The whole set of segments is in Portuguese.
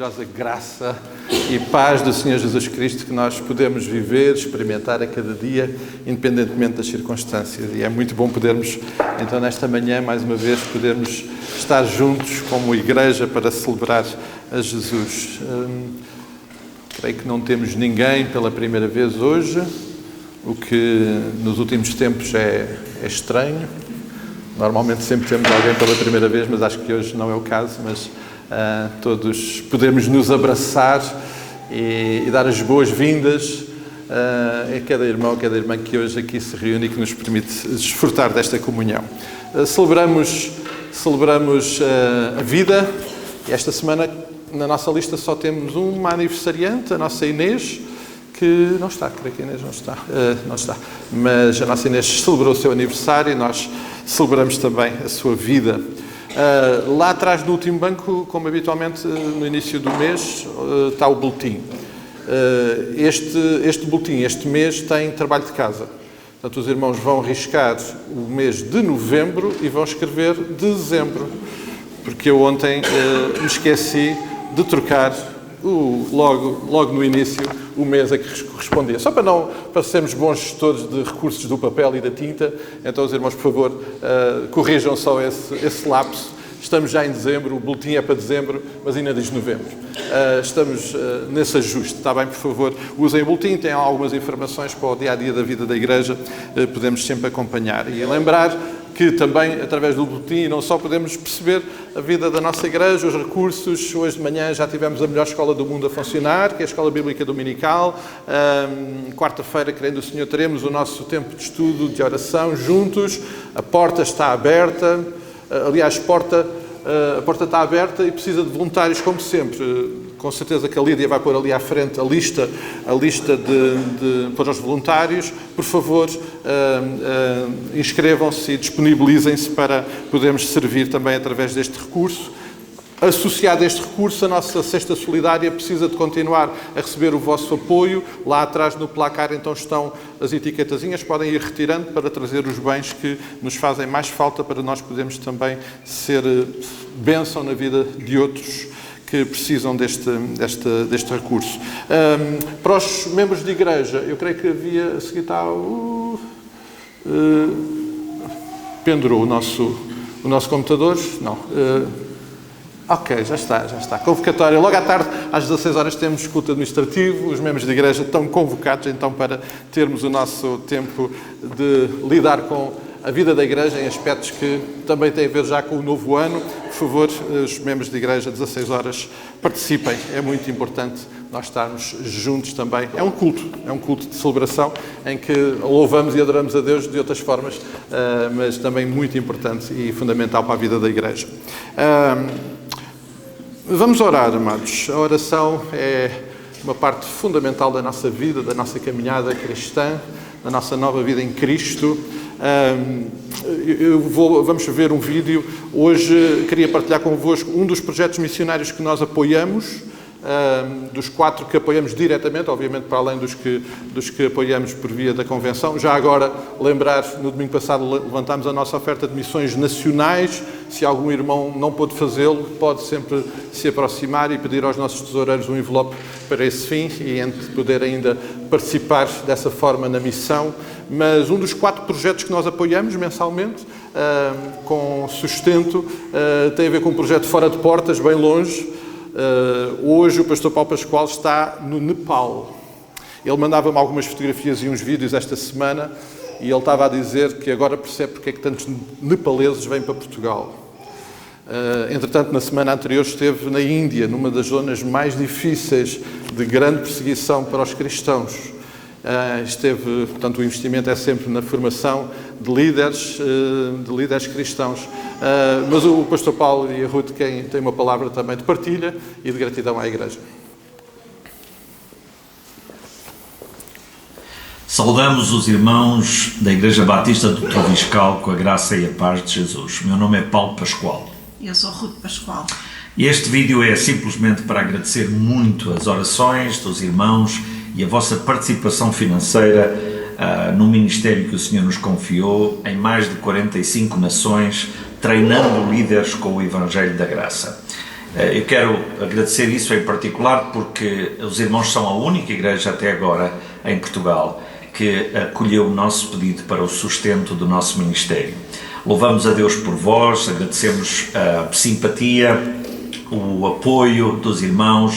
maravilhosa graça e paz do Senhor Jesus Cristo que nós podemos viver, experimentar a cada dia, independentemente das circunstâncias. E é muito bom podermos, então, nesta manhã, mais uma vez, podermos estar juntos como igreja para celebrar a Jesus. Creio que não temos ninguém pela primeira vez hoje, o que nos últimos tempos é estranho. Normalmente sempre temos alguém pela primeira vez, mas acho que hoje não é o caso, mas todos podemos nos abraçar e dar as boas-vindas a cada irmão, a cada irmã que hoje aqui se reúne e que nos permite desfrutar desta comunhão. Celebramos a vida e esta semana na nossa lista só temos uma aniversariante, a nossa Inês, que não está, creio que a Inês não está, mas a nossa Inês celebrou o seu aniversário e nós celebramos também a sua vida. Lá atrás do último banco, como habitualmente no início do mês, está o boletim. Este boletim, este mês, tem trabalho de casa. Portanto, os irmãos vão riscar o mês de novembro e vão escrever dezembro, porque eu ontem me esqueci de trocar logo no início o mês a que correspondia. Só para sermos bons gestores de recursos do papel e da tinta, então os irmãos, por favor, corrijam só esse lapso. Estamos já em dezembro, o boletim é para dezembro, mas ainda diz novembro. Estamos nesse ajuste, está bem? Por favor, usem o boletim, tem algumas informações para o dia-a-dia da vida da Igreja, podemos sempre acompanhar. E lembrar que também, através do boletim, não só podemos perceber a vida da nossa Igreja, os recursos. Hoje de manhã já tivemos a melhor escola do mundo a funcionar, que é a Escola Bíblica Dominical. Quarta-feira, querendo o Senhor, teremos o nosso tempo de estudo, de oração, juntos. A porta está aberta. Aliás, a porta está aberta e precisa de voluntários, como sempre. Com certeza que a Lídia vai pôr ali à frente a lista para os voluntários. Por favor, inscrevam-se e disponibilizem-se para podermos servir também através deste recurso. Associado a este recurso, a nossa Cesta Solidária precisa de continuar a receber o vosso apoio. Lá atrás no placar então estão as etiquetazinhas, podem ir retirando para trazer os bens que nos fazem mais falta para nós podermos também ser bênção na vida de outros que precisam deste recurso. Para os membros de igreja, eu creio que havia, a seguir está pendurou o nosso computador, não. Ok, já está. Convocatória. Logo à tarde, às 16 horas, temos culto administrativo. Os membros de igreja estão convocados, então, para termos o nosso tempo de lidar com a vida da igreja em aspectos que também têm a ver já com o novo ano. Por favor, os membros de igreja, 16 horas, participem. É muito importante nós estarmos juntos também. É um culto de celebração em que louvamos e adoramos a Deus de outras formas, mas também muito importante e fundamental para a vida da igreja. Vamos orar, amados. A oração é uma parte fundamental da nossa vida, da nossa caminhada cristã, da nossa nova vida em Cristo. Vamos ver um vídeo. Hoje queria partilhar convosco um dos projetos missionários que nós apoiamos, dos 4 que apoiamos diretamente, obviamente para além dos que apoiamos por via da Convenção. Já agora, lembrar, no domingo passado levantámos a nossa oferta de missões nacionais. Se algum irmão não pôde fazê-lo, pode sempre se aproximar e pedir aos nossos tesoureiros um envelope para esse fim e poder ainda participar dessa forma na missão. Mas um dos 4 projetos que nós apoiamos mensalmente, com sustento, tem a ver com um projeto fora de portas, bem longe. Hoje o pastor Paulo Pascoal está no Nepal. Ele mandava-me algumas fotografias e uns vídeos esta semana e ele estava a dizer que agora percebe porque é que tantos nepaleses vêm para Portugal. Entretanto, na semana anterior esteve na Índia, numa das zonas mais difíceis de grande perseguição para os cristãos. Portanto, o investimento é sempre na formação de líderes cristãos. Mas o pastor Paulo e a Ruth têm uma palavra também de partilha e de gratidão à Igreja. Saudamos os irmãos da Igreja Batista do Troviscal com a graça e a paz de Jesus. Meu nome é Paulo Pascoal. Eu sou Ruth Pascoal. E este vídeo é simplesmente para agradecer muito as orações dos irmãos e a vossa participação financeira no ministério que o Senhor nos confiou em mais de 45 nações, treinando líderes com o Evangelho da Graça. Eu quero agradecer isso em particular porque os irmãos são a única igreja até agora em Portugal que acolheu o nosso pedido para o sustento do nosso ministério. Louvamos a Deus por vós, agradecemos a simpatia, o apoio dos irmãos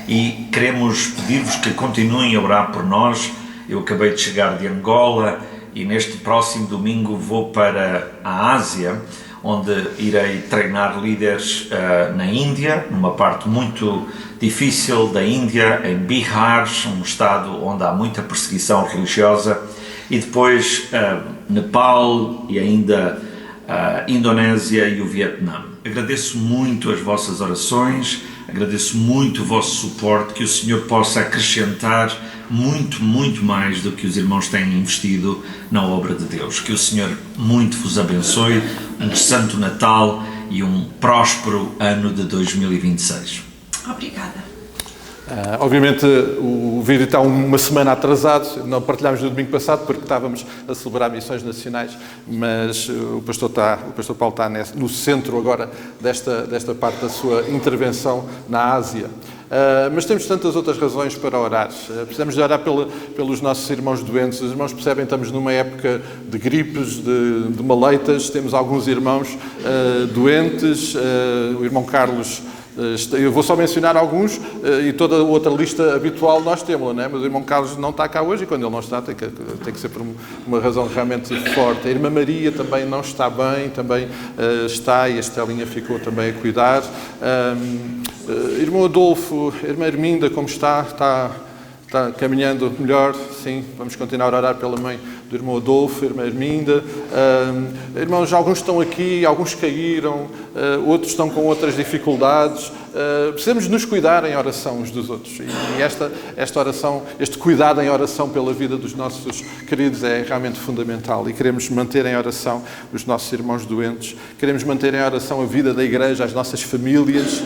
e queremos pedir-vos que continuem a orar por nós. Eu acabei de chegar de Angola e neste próximo domingo vou para a Ásia, onde irei treinar líderes na Índia, numa parte muito difícil da Índia, em Bihar, um estado onde há muita perseguição religiosa, e depois Nepal e ainda Indonésia e o Vietnã. Agradeço muito as vossas orações, agradeço muito o vosso suporte, que o Senhor possa acrescentar muito, muito mais do que os irmãos têm investido na obra de Deus. Que o Senhor muito vos abençoe, um santo Natal e um próspero ano de 2026. Obrigada. Obviamente o vídeo está uma semana atrasado, não partilhámos no domingo passado porque estávamos a celebrar missões nacionais, mas o pastor Paulo está no centro agora desta parte da sua intervenção na Ásia. Mas temos tantas outras razões para orar. Precisamos de orar pelos nossos irmãos doentes. Os irmãos percebem que estamos numa época de gripes, de maleitas. Temos alguns irmãos doentes. O irmão Carlos, eu vou só mencionar alguns e toda a outra lista habitual nós temos, não é? Mas o irmão Carlos não está cá hoje e quando ele não está tem que ser por uma razão realmente forte. A irmã Maria também não está bem, também está e a Estelinha ficou também a cuidar. Irmão Adolfo, irmã Herminda, como está caminhando melhor, sim, vamos continuar a orar pela mãe do irmão Adolfo, irmã Herminda. Irmãos, alguns estão aqui, alguns caíram, outros estão com outras dificuldades. Precisamos nos cuidar em oração uns dos outros. E esta oração, este cuidado em oração pela vida dos nossos queridos é realmente fundamental. E queremos manter em oração os nossos irmãos doentes. Queremos manter em oração a vida da igreja, as nossas famílias,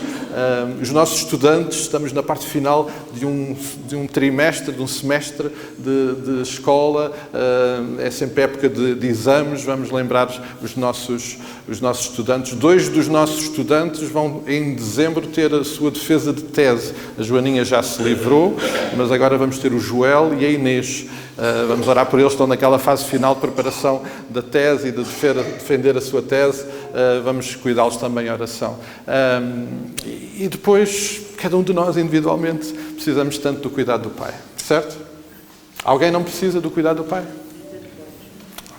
os nossos estudantes. Estamos na parte final de um trimestre, de um semestre de escola. É sempre época de exames. Vamos lembrar os nossos estudantes. 2 dos nossos estudantes vão, em dezembro, ter a sua defesa de tese. A Joaninha já se livrou, mas agora vamos ter o Joel e a Inês. Vamos orar por eles, estão naquela fase final de preparação da tese e de defender a sua tese. Vamos cuidá-los também em oração. E depois, cada um de nós individualmente, precisamos tanto do cuidado do Pai. Certo? Alguém não precisa do cuidado do Pai?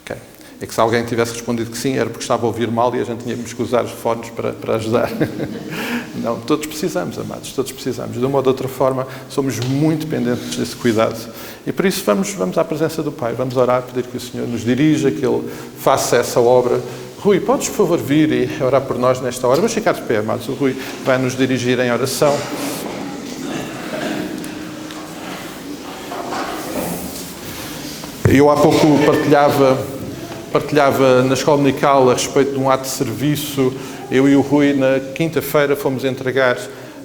Ok. É que se alguém tivesse respondido que sim, era porque estava a ouvir mal e a gente tínhamos que usar os fones para ajudar. Não, todos precisamos, amados, todos precisamos. De uma ou de outra forma, somos muito dependentes desse cuidado. E por isso vamos à presença do Pai, vamos orar, pedir que o Senhor nos dirija, que Ele faça essa obra. Rui, podes, por favor, vir e orar por nós nesta hora? Vamos ficar de pé, amados. O Rui vai nos dirigir em oração. Eu há pouco partilhava na escola dominical a respeito de um ato de serviço. Eu e o Rui, na quinta-feira, fomos entregar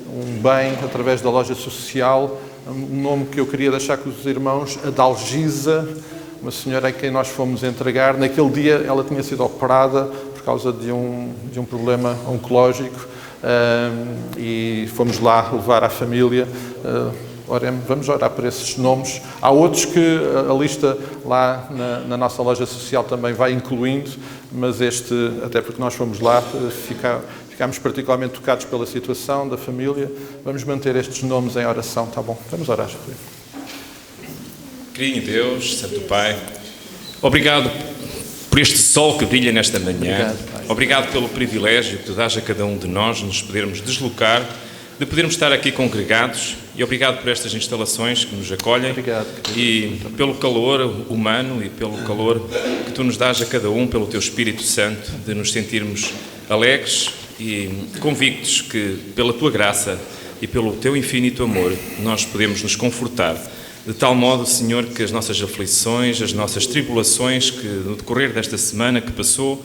um bem através da loja social, um nome que eu queria deixar com os irmãos, a Dalgisa, uma senhora a quem nós fomos entregar. Naquele dia ela tinha sido operada por causa de um problema oncológico e fomos lá levar à família. Vamos orar por esses nomes. Há outros que a lista lá na nossa loja social também vai incluindo, mas este, até porque nós fomos lá, ficámos particularmente tocados pela situação da família. Vamos manter estes nomes em oração, tá bom? Vamos orar, Rui. Querido Deus, Santo Pai, obrigado por este sol que brilha nesta manhã. Obrigado pelo privilégio que tu dás a cada um de nós nos podermos deslocar, de podermos estar aqui congregados, e obrigado por estas instalações que nos acolhem. Obrigado, e pelo calor humano e pelo calor que tu nos dás a cada um, pelo teu Espírito Santo, de nos sentirmos alegres e convictos que pela tua graça e pelo teu infinito amor nós podemos nos confortar, de tal modo, Senhor, que as nossas aflições, as nossas tribulações, que no decorrer desta semana que passou,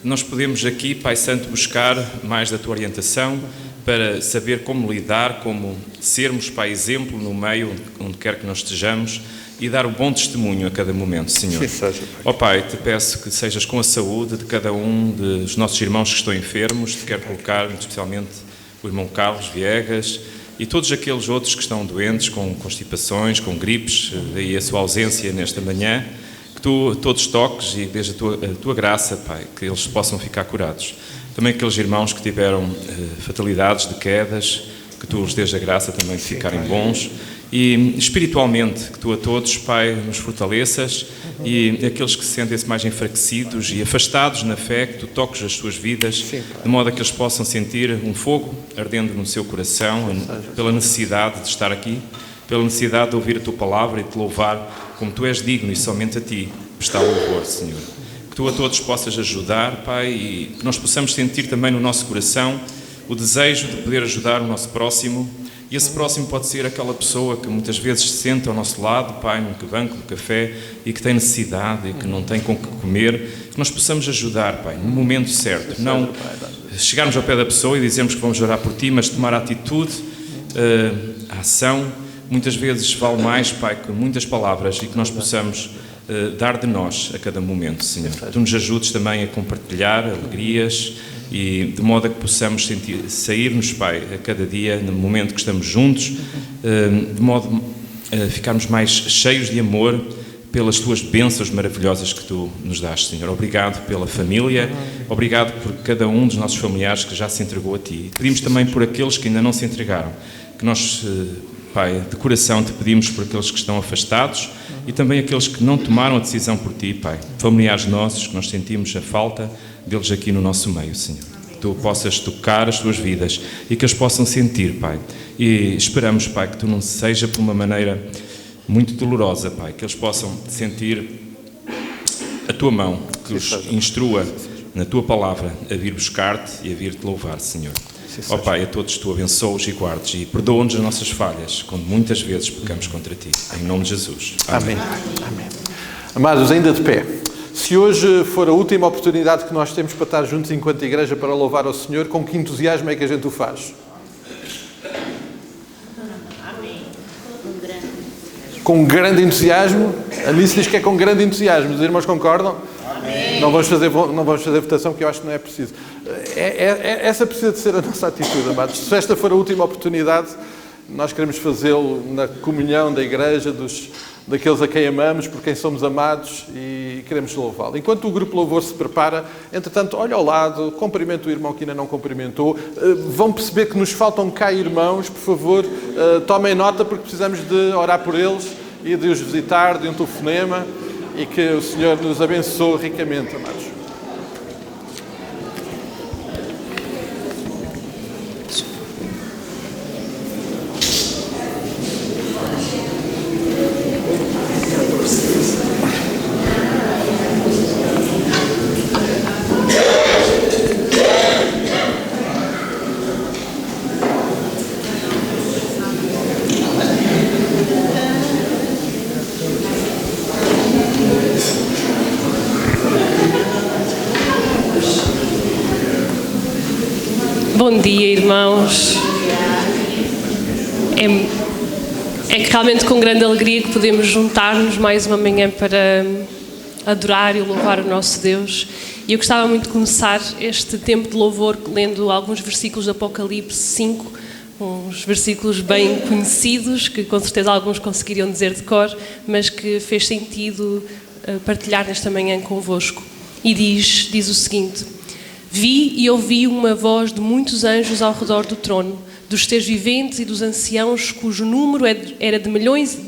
nós podemos aqui, Pai Santo, buscar mais da tua orientação para saber como lidar, como sermos, Pai, exemplo no meio onde quer que nós estejamos e dar o bom testemunho a cada momento, Senhor. Ó Pai, te peço que sejas com a saúde de cada um dos nossos irmãos que estão enfermos. Te quero colocar especialmente o irmão Carlos Viegas e todos aqueles outros que estão doentes, com constipações, com gripes, daí a sua ausência nesta manhã, que tu todos toques e dês a tua graça, Pai, que eles possam ficar curados. Também aqueles irmãos que tiveram fatalidades de quedas, que tu lhes dês a graça também de ficarem bons. E espiritualmente, que tu a todos, Pai, nos fortaleças, e aqueles que se sentem-se mais enfraquecidos e afastados na fé, que tu toques as suas vidas, de modo a que eles possam sentir um fogo ardendo no seu coração, pela necessidade de estar aqui, pela necessidade de ouvir a tua palavra e de te louvar, como tu és digno e somente a ti prestar louvor, Senhor. Que tu a todos possas ajudar, Pai, e que nós possamos sentir também no nosso coração o desejo de poder ajudar o nosso próximo. E esse próximo pode ser aquela pessoa que muitas vezes se senta ao nosso lado, Pai, num banco de café, e que tem necessidade e que não tem com que comer. Que nós possamos ajudar, Pai, no momento certo. Não chegarmos ao pé da pessoa e dizermos que vamos orar por ti, mas tomar a atitude, a ação. Muitas vezes vale mais, Pai, que muitas palavras, e que nós possamos dar de nós a cada momento, Senhor. Que tu nos ajudes também a compartilhar alegrias, e de modo a que possamos sair-nos, Pai, a cada dia, no momento que estamos juntos, de modo a ficarmos mais cheios de amor pelas tuas bênçãos maravilhosas que tu nos dás, Senhor. Obrigado pela família, obrigado por cada um dos nossos familiares que já se entregou a ti. Pedimos também por aqueles que ainda não se entregaram, que nós, Pai, de coração te pedimos por aqueles que estão afastados e também aqueles que não tomaram a decisão por ti, Pai. Familiares nossos, que nós sentimos a falta deles aqui no nosso meio, Senhor. Que tu possas tocar as suas vidas e que eles possam sentir, Pai. E esperamos, Pai, que tu não seja por uma maneira muito dolorosa, Pai, que eles possam sentir a tua mão, que os instrua na tua palavra a vir buscar-te e a vir-te louvar, Senhor. Ó Pai, a todos tu abençoa-os e guardes e perdoa-nos as nossas falhas, quando muitas vezes pecamos contra ti. Em nome de Jesus. Amém. Amém. Amados, ainda de pé. Se hoje for a última oportunidade que nós temos para estar juntos enquanto igreja para louvar ao Senhor, com que entusiasmo é que a gente o faz? Com grande entusiasmo? A Nice diz que é com grande entusiasmo. Os irmãos concordam? Amém. Não vamos fazer votação, porque eu acho que não é preciso. Essa precisa de ser a nossa atitude, amados. Se esta for a última oportunidade, nós queremos fazê-lo na comunhão da igreja, daqueles a quem amamos, por quem somos amados, e queremos louvá-lo. Enquanto o grupo Louvor se prepara, entretanto, olha ao lado, cumprimenta o irmão que ainda não cumprimentou. Vão perceber que nos faltam cá irmãos, por favor, tomem nota, porque precisamos de orar por eles e de os visitar, de um telefonema, e que o Senhor nos abençoe ricamente, amados. Bom dia, irmãos. É que realmente com grande alegria que podemos juntar-nos mais uma manhã para adorar e louvar o nosso Deus. E eu gostava muito de começar este tempo de louvor lendo alguns versículos do Apocalipse 5, uns versículos bem conhecidos, que com certeza alguns conseguiriam dizer de cor, mas que fez sentido partilhar nesta manhã convosco. E diz o seguinte: vi e ouvi uma voz de muitos anjos ao redor do trono, dos seres viventes e dos anciãos, cujo número era de milhões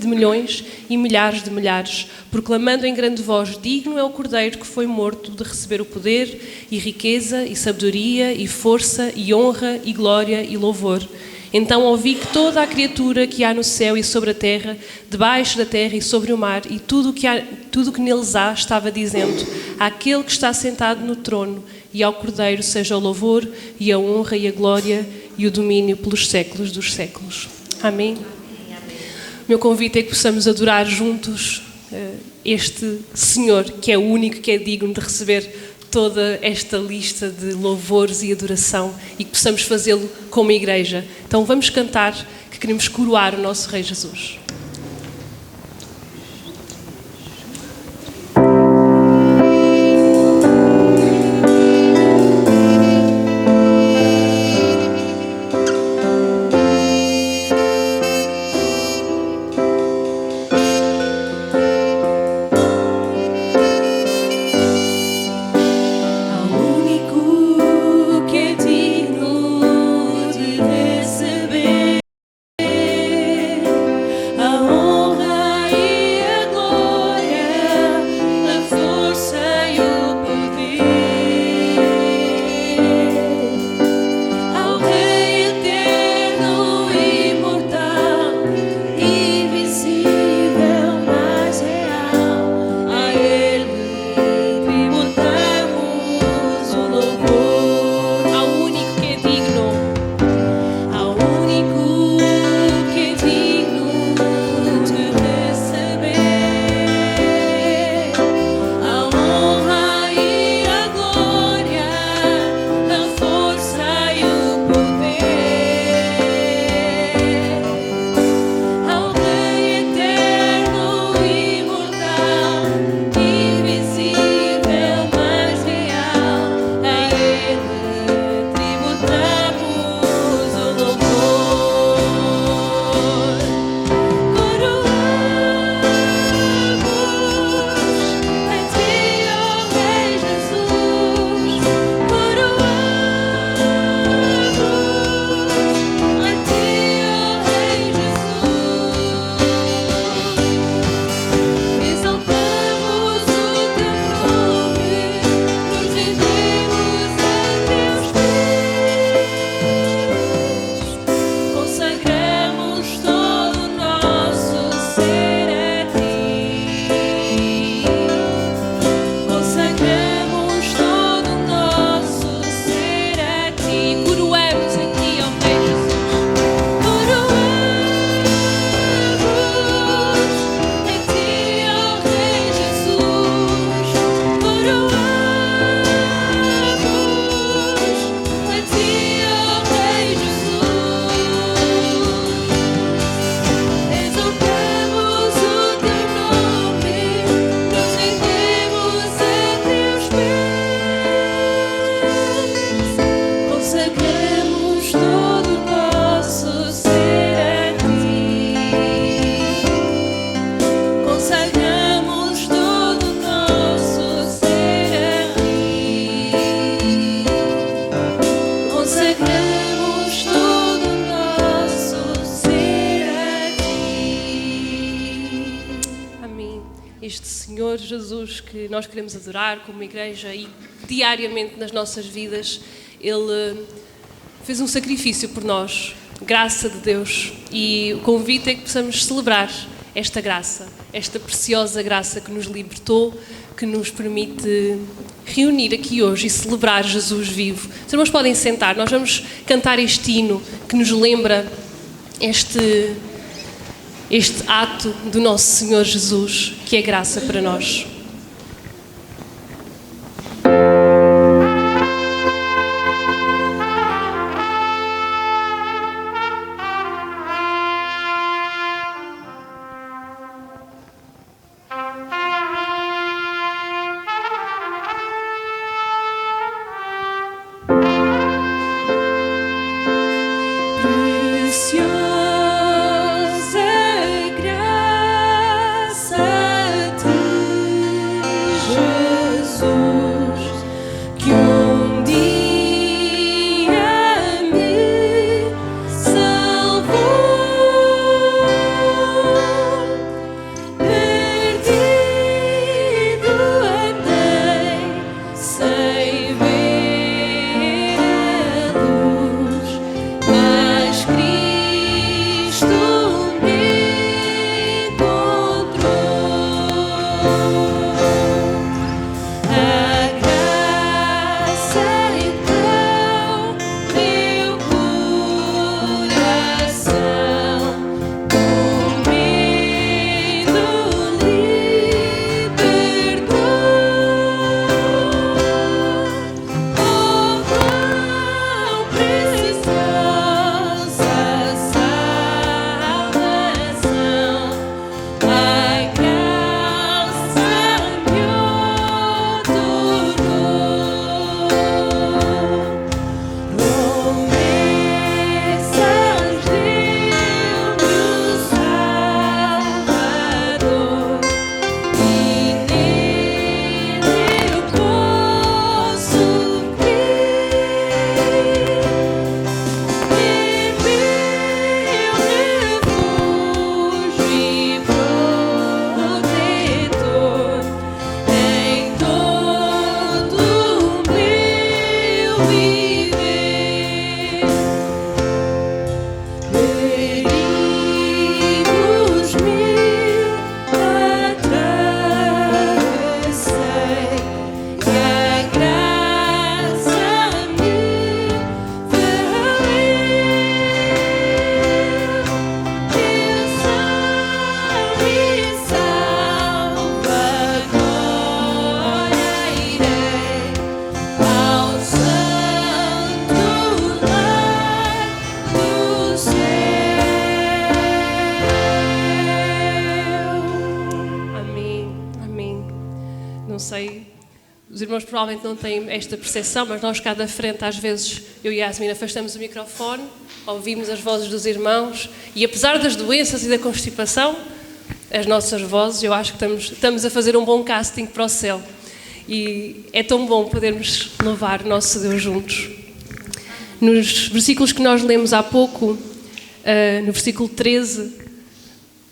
e milhares de milhares, proclamando em grande voz: digno é o Cordeiro que foi morto de receber o poder e riqueza e sabedoria e força e honra e glória e louvor. Então ouvi que toda a criatura que há no céu e sobre a terra, debaixo da terra e sobre o mar, e tudo que neles há, estava dizendo: àquele que está sentado no trono e ao Cordeiro seja o louvor e a honra e a glória e o domínio pelos séculos dos séculos. Amém? O meu convite é que possamos adorar juntos este Senhor, que é o único que é digno de receber toda esta lista de louvores e adoração, e que possamos fazê-lo como igreja. Então vamos cantar, que queremos coroar o nosso Rei Jesus. este Senhor Jesus que nós queremos adorar como igreja e diariamente nas nossas vidas. Ele fez um sacrifício por nós, graça de Deus, e o convite é que possamos celebrar esta graça, esta preciosa graça que nos libertou, que nos permite reunir aqui hoje e celebrar Jesus vivo. Os irmãos podem sentar, nós vamos cantar este hino que nos lembra este ato do nosso Senhor Jesus, que é graça para nós. Os irmãos provavelmente não têm esta percepção, mas nós cá da frente, às vezes, eu e a Yasmin afastamos o microfone, ouvimos as vozes dos irmãos e apesar das doenças e da constipação, as nossas vozes, eu acho que estamos a fazer um bom casting para o céu. E é tão bom podermos louvar o nosso Deus juntos. Nos versículos que nós lemos há pouco, no versículo 13,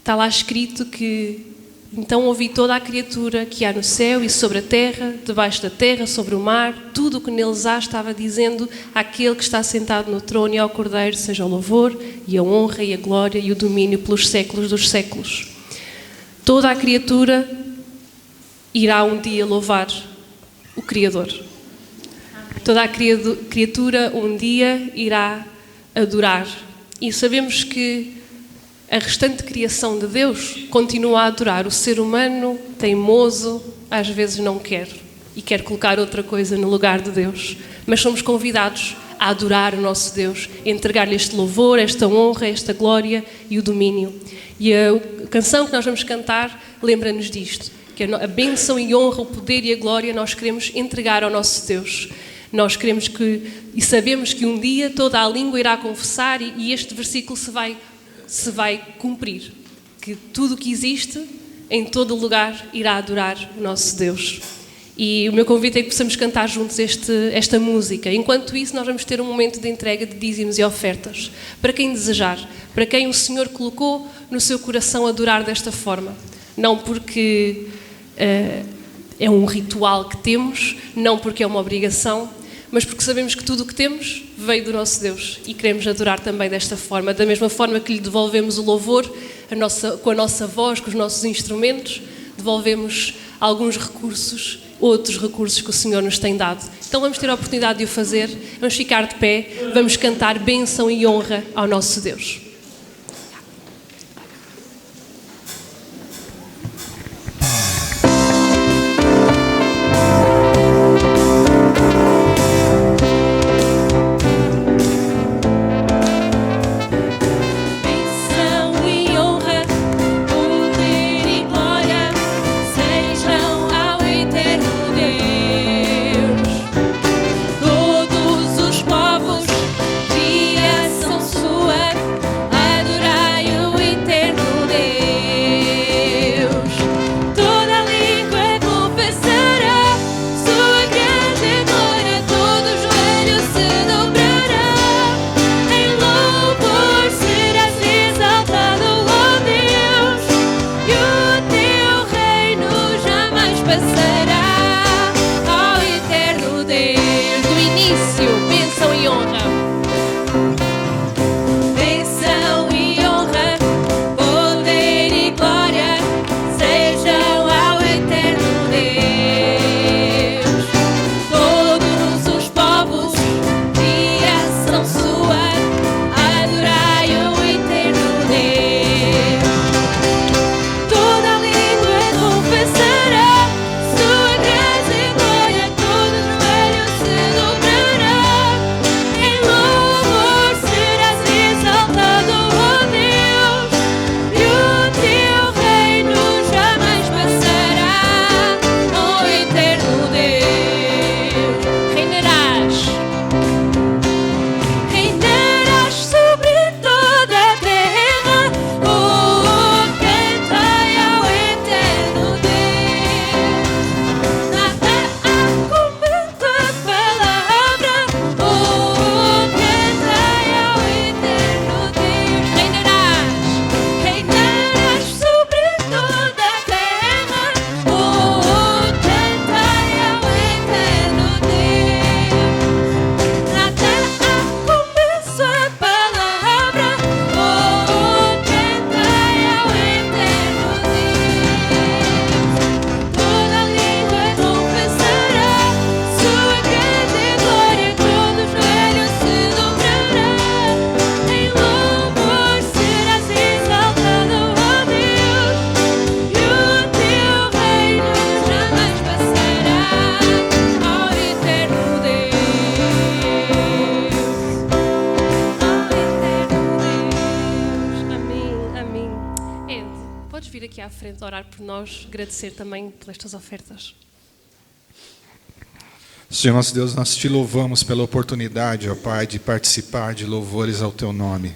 está lá escrito que então ouvi toda a criatura que há no céu e sobre a terra, debaixo da terra, sobre o mar, tudo o que neles há, estava dizendo àquele que está sentado no trono e ao Cordeiro, seja o louvor e a honra e a glória e o domínio pelos séculos dos séculos. Toda a criatura irá um dia louvar o Criador. Toda a criatura um dia irá adorar. E sabemos que a restante criação de Deus continua a adorar. O ser humano teimoso às vezes não quer e quer colocar outra coisa no lugar de Deus. Mas somos convidados a adorar o nosso Deus, a entregar-lhe este louvor, esta honra, esta glória e o domínio. E a canção que nós vamos cantar lembra-nos disto, que a bênção e honra, o poder e a glória nós queremos entregar ao nosso Deus. Nós queremos e sabemos que um dia toda a língua irá confessar e este versículo se vai cumprir, que tudo o que existe, em todo lugar, irá adorar o nosso Deus. E o meu convite é que possamos cantar juntos esta música. Enquanto isso, nós vamos ter um momento de entrega de dízimos e ofertas, para quem desejar, para quem o Senhor colocou no seu coração adorar desta forma. Não porque é um ritual que temos, não porque é uma obrigação, mas porque sabemos que tudo o que temos veio do nosso Deus e queremos adorar também desta forma. Da mesma forma que lhe devolvemos o louvor, com a nossa voz, com os nossos instrumentos, devolvemos alguns recursos, outros recursos que o Senhor nos tem dado. Então vamos ter a oportunidade de o fazer, vamos ficar de pé, vamos cantar bênção e honra ao nosso Deus. À frente orar por nós, agradecer também por estas ofertas. Senhor nosso Deus, nós te louvamos pela oportunidade, ó Pai, de participar de louvores ao teu nome,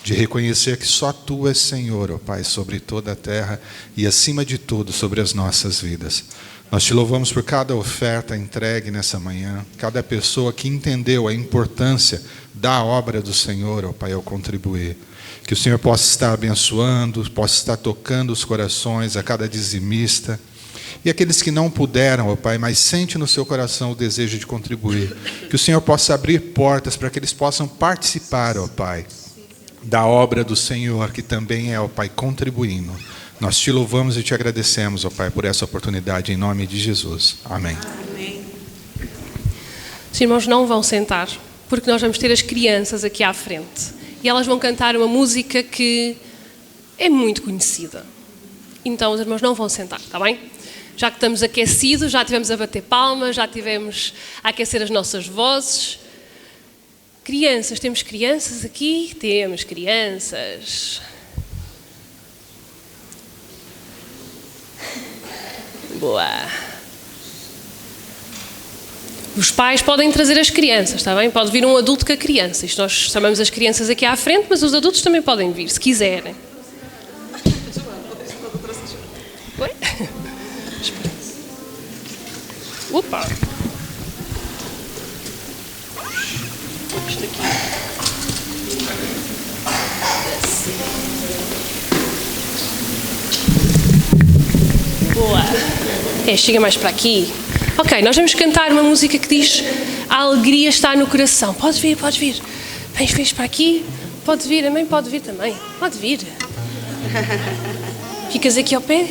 de reconhecer que só tu és Senhor, ó Pai, sobre toda a terra e acima de tudo sobre as nossas vidas. Nós te louvamos por cada oferta entregue nessa manhã, cada pessoa que entendeu a importância da obra do Senhor, ó Pai, ao contribuir. Que o Senhor possa estar abençoando, possa estar tocando os corações a cada dizimista. E aqueles que não puderam, ó Pai, mas sente no seu coração o desejo de contribuir. Que o Senhor possa abrir portas para que eles possam participar, ó Pai, da obra do Senhor, que também é, ó Pai, contribuindo. Nós te louvamos e te agradecemos, ó Pai, por essa oportunidade, em nome de Jesus. Amém. Amém. Os irmãos não vão sentar, porque nós vamos ter as crianças aqui à frente. E elas vão cantar uma música que é muito conhecida. Então os irmãos não vão sentar, está bem? Já que estamos aquecidos, já tivemos a bater palmas, já tivemos a aquecer as nossas vozes. Crianças, temos crianças aqui? Temos crianças. Boa. Os pais podem trazer as crianças, está bem? Pode vir um adulto com a criança. Isto nós chamamos as crianças aqui à frente, mas os adultos também podem vir, se quiserem. Oi? Opa! Isto aqui. Boa! Chega mais para aqui. Ok, nós vamos cantar uma música que diz: a alegria está no coração. Podes vir, podes vir. Vens para aqui. Pode vir, amém? Pode vir também. Pode vir. Ficas aqui ao pé.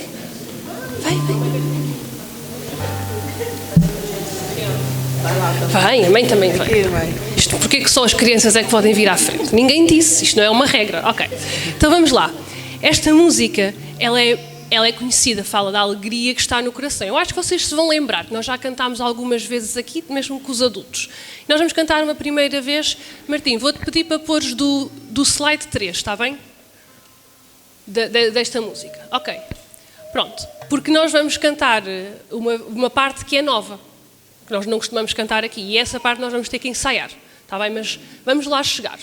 Vem. Vem, a mãe também vem. Isto, porque que só as crianças é que podem vir à frente? Ninguém disse, isto não é uma regra. Ok, então vamos lá. Esta música, ela é conhecida, fala da alegria que está no coração. Eu acho que vocês se vão lembrar, que nós já cantámos algumas vezes aqui, mesmo com os adultos. Nós vamos cantar uma primeira vez. Martim, vou-te pedir para pôres do slide 3, está bem? Desta música. Ok, pronto. Porque nós vamos cantar uma parte que é nova, que nós não costumamos cantar aqui, e essa parte nós vamos ter que ensaiar, está bem? Mas vamos lá chegar.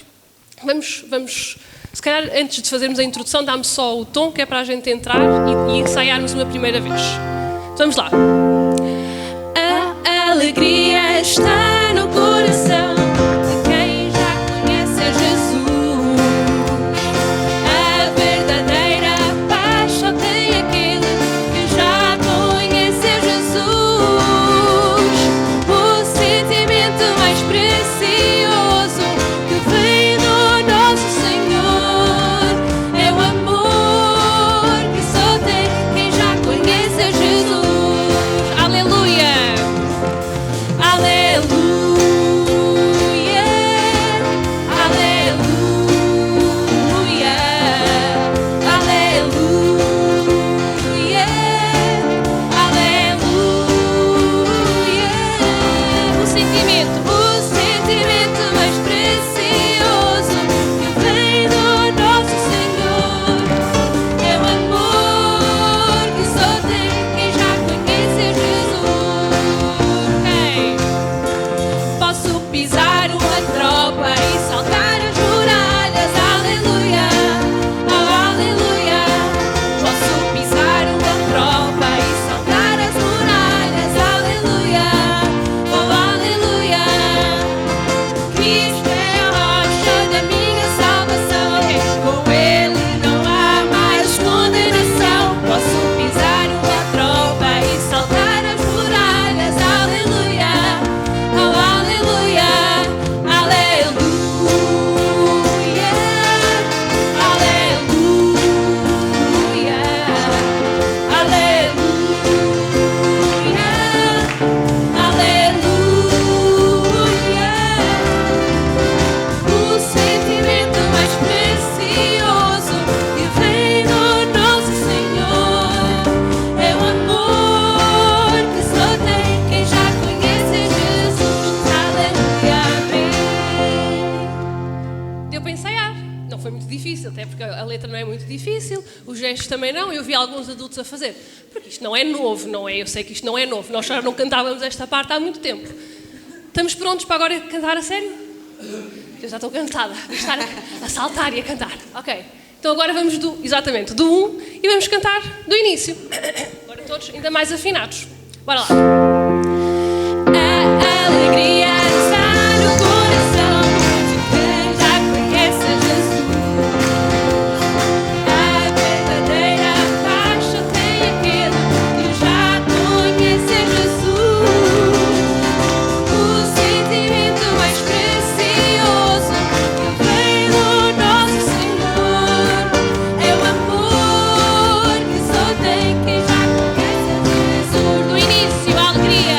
Vamos, se calhar antes de fazermos a introdução, dá-me só o tom, que é para a gente entrar e ensaiarmos uma primeira vez. Então vamos lá. A alegria está no coração de quem já conhece a Jesus. A verdadeira paz só tem aquele que já conhece a Jesus. O sentimento mais precioso que vem do nosso Senhor é o amor que só tem quem já conhece a Jesus. Aleluia! Os gestos também não, eu vi alguns adultos a fazer. Porque isto não é novo, não é? Eu sei que isto não é novo. Nós já não cantávamos esta parte há muito tempo. Estamos prontos para agora cantar a sério? Eu já estou cansada de estar a saltar e a cantar. Ok. Então agora vamos do 1 e vamos cantar do início. Agora todos ainda mais afinados. Bora lá. A alegria está no coração de quem já conhece a Jesus. A verdadeira paz só tem aquele que já conhece a Jesus. O sentimento mais precioso que vem do nosso Senhor é o amor que só tem quem já conhece a Jesus. Do início, a alegria.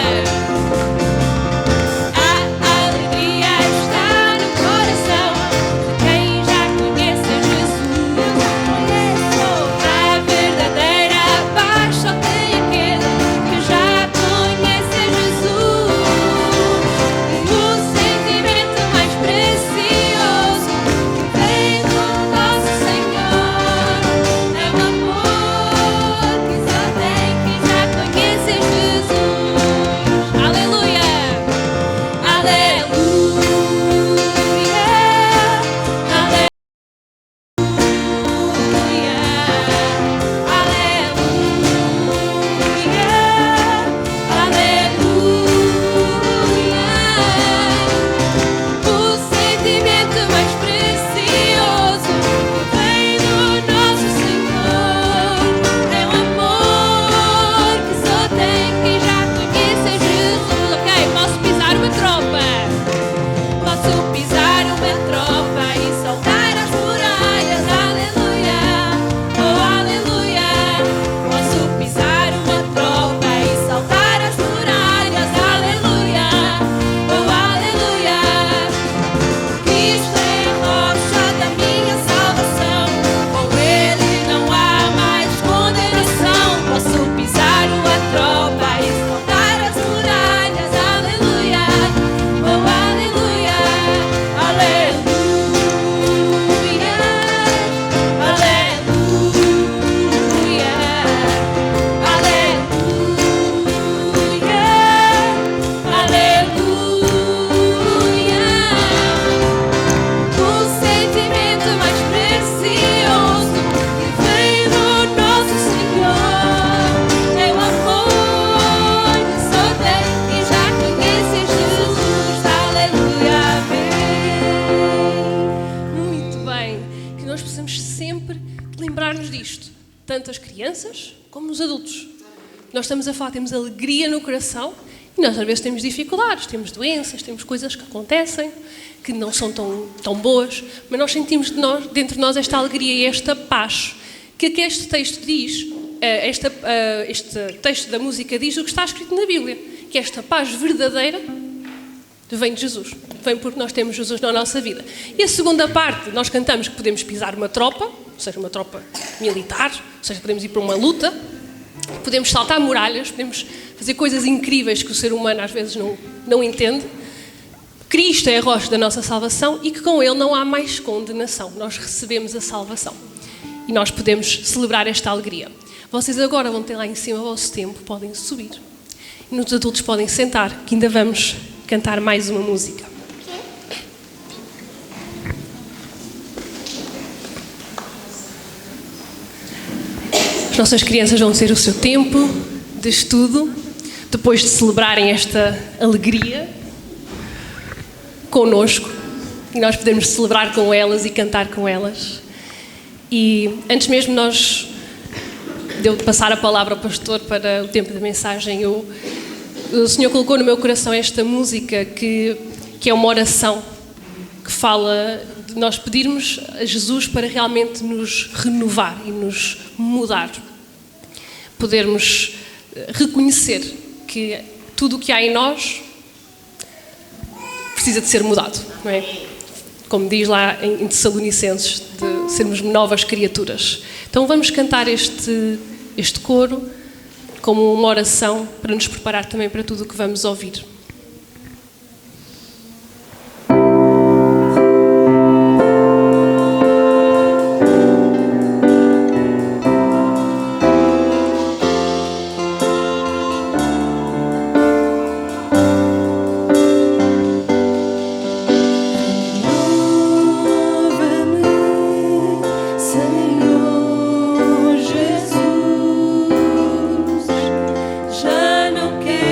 tanto as crianças como os adultos. Nós estamos a falar, temos alegria no coração e nós às vezes temos dificuldades, temos doenças, temos coisas que acontecem que não são tão boas, mas nós sentimos dentro de nós esta alegria e esta paz que este texto diz, este texto da música diz o que está escrito na Bíblia, que esta paz verdadeira vem de Jesus, vem porque nós temos Jesus na nossa vida. E a segunda parte, nós cantamos que podemos pisar uma tropa, ou seja, uma tropa militar, ou seja, podemos ir para uma luta, podemos saltar muralhas, podemos fazer coisas incríveis que o ser humano às vezes não entende. Cristo é a rocha da nossa salvação e que com Ele não há mais condenação. Nós recebemos a salvação e nós podemos celebrar esta alegria. Vocês agora vão ter lá em cima o vosso tempo, podem subir. E os adultos podem sentar, que ainda vamos cantar mais uma música. As nossas crianças vão ter o seu tempo de estudo, depois de celebrarem esta alegria connosco, e nós podemos celebrar com elas e cantar com elas. E antes mesmo de eu passar a palavra ao pastor para o tempo da mensagem, o Senhor colocou no meu coração esta música que é uma oração que fala de nós pedirmos a Jesus para realmente nos renovar e nos mudar. Podermos reconhecer que tudo o que há em nós precisa de ser mudado, não é? Como diz lá em Tessalonicenses, de sermos novas criaturas. Então vamos cantar este coro como uma oração para nos preparar também para tudo o que vamos ouvir. Já não quero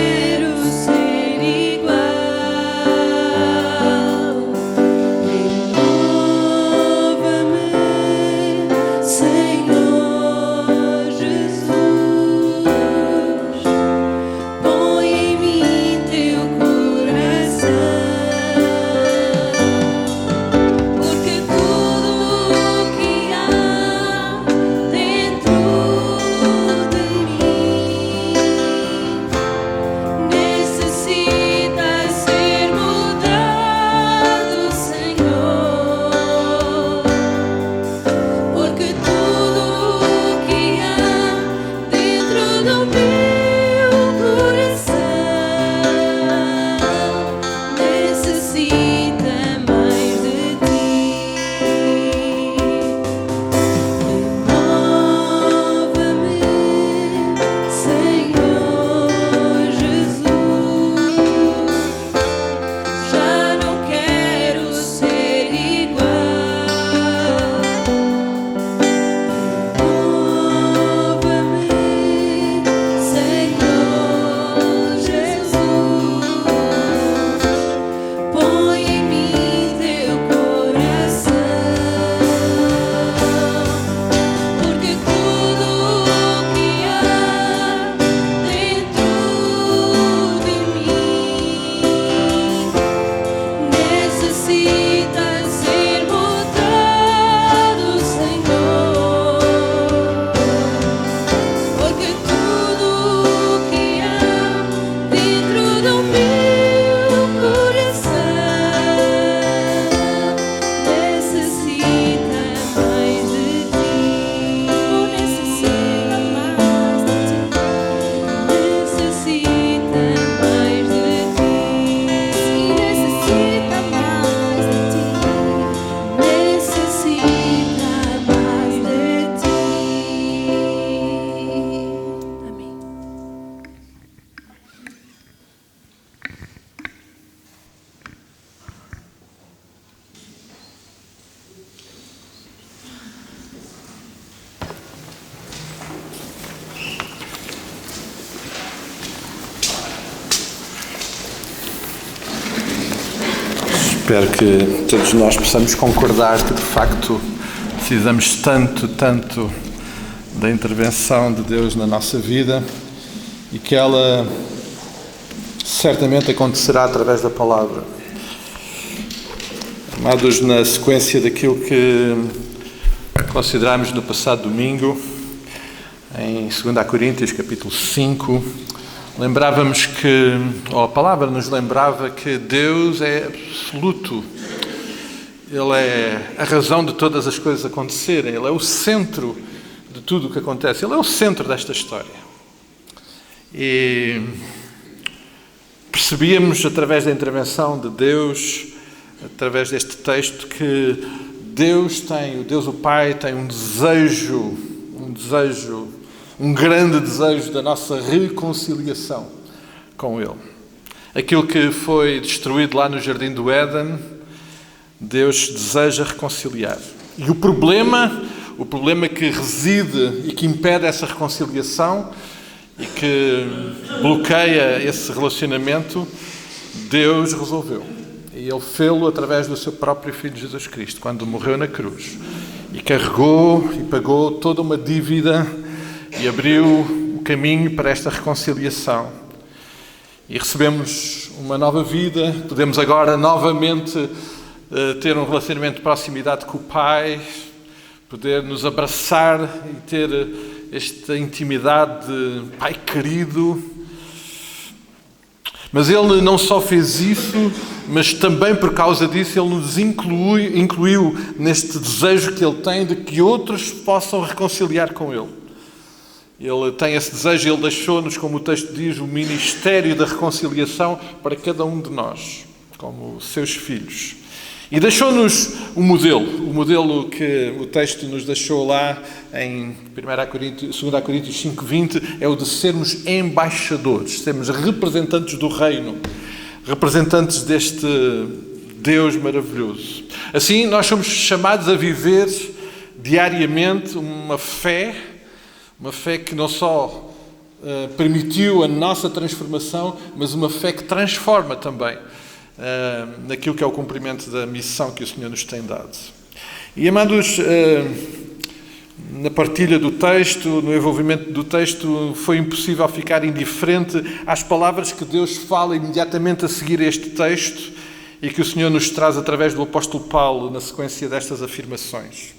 Espero que todos nós possamos concordar que, de facto, precisamos tanto da intervenção de Deus na nossa vida e que ela certamente acontecerá através da palavra. Amados, na sequência daquilo que considerámos no passado domingo, em 2 Coríntios, capítulo 5, lembrávamos que, ou a palavra nos lembrava que Deus é absoluto. Ele é a razão de todas as coisas acontecerem. Ele é o centro de tudo o que acontece. Ele é o centro desta história. E percebíamos, através da intervenção de Deus, através deste texto, que o Deus o Pai tem um grande desejo da nossa reconciliação com Ele. Aquilo que foi destruído lá no Jardim do Éden, Deus deseja reconciliar. E o problema que reside e que impede essa reconciliação e que bloqueia esse relacionamento, Deus resolveu. E Ele fê-lo através do seu próprio Filho Jesus Cristo, quando morreu na cruz. E carregou e pagou toda uma dívida e abriu o caminho para esta reconciliação. E recebemos uma nova vida, podemos agora novamente ter um relacionamento de proximidade com o Pai, poder nos abraçar e ter esta intimidade de Pai querido. Mas Ele não só fez isso, mas também por causa disso Ele nos incluiu neste desejo que Ele tem de que outros possam reconciliar com Ele. Ele tem esse desejo, Ele deixou-nos, como o texto diz, o ministério da reconciliação para cada um de nós, como seus filhos. E deixou-nos um modelo que o texto nos deixou lá em 2 Coríntios 5:20, é o de sermos embaixadores, sermos representantes do reino, representantes deste Deus maravilhoso. Assim, nós somos chamados a viver diariamente uma fé que não só permitiu a nossa transformação, mas uma fé que transforma também naquilo que é o cumprimento da missão que o Senhor nos tem dado. E, amados, na partilha do texto, no envolvimento do texto, foi impossível ficar indiferente às palavras que Deus fala imediatamente a seguir este texto e que o Senhor nos traz através do apóstolo Paulo na sequência destas afirmações.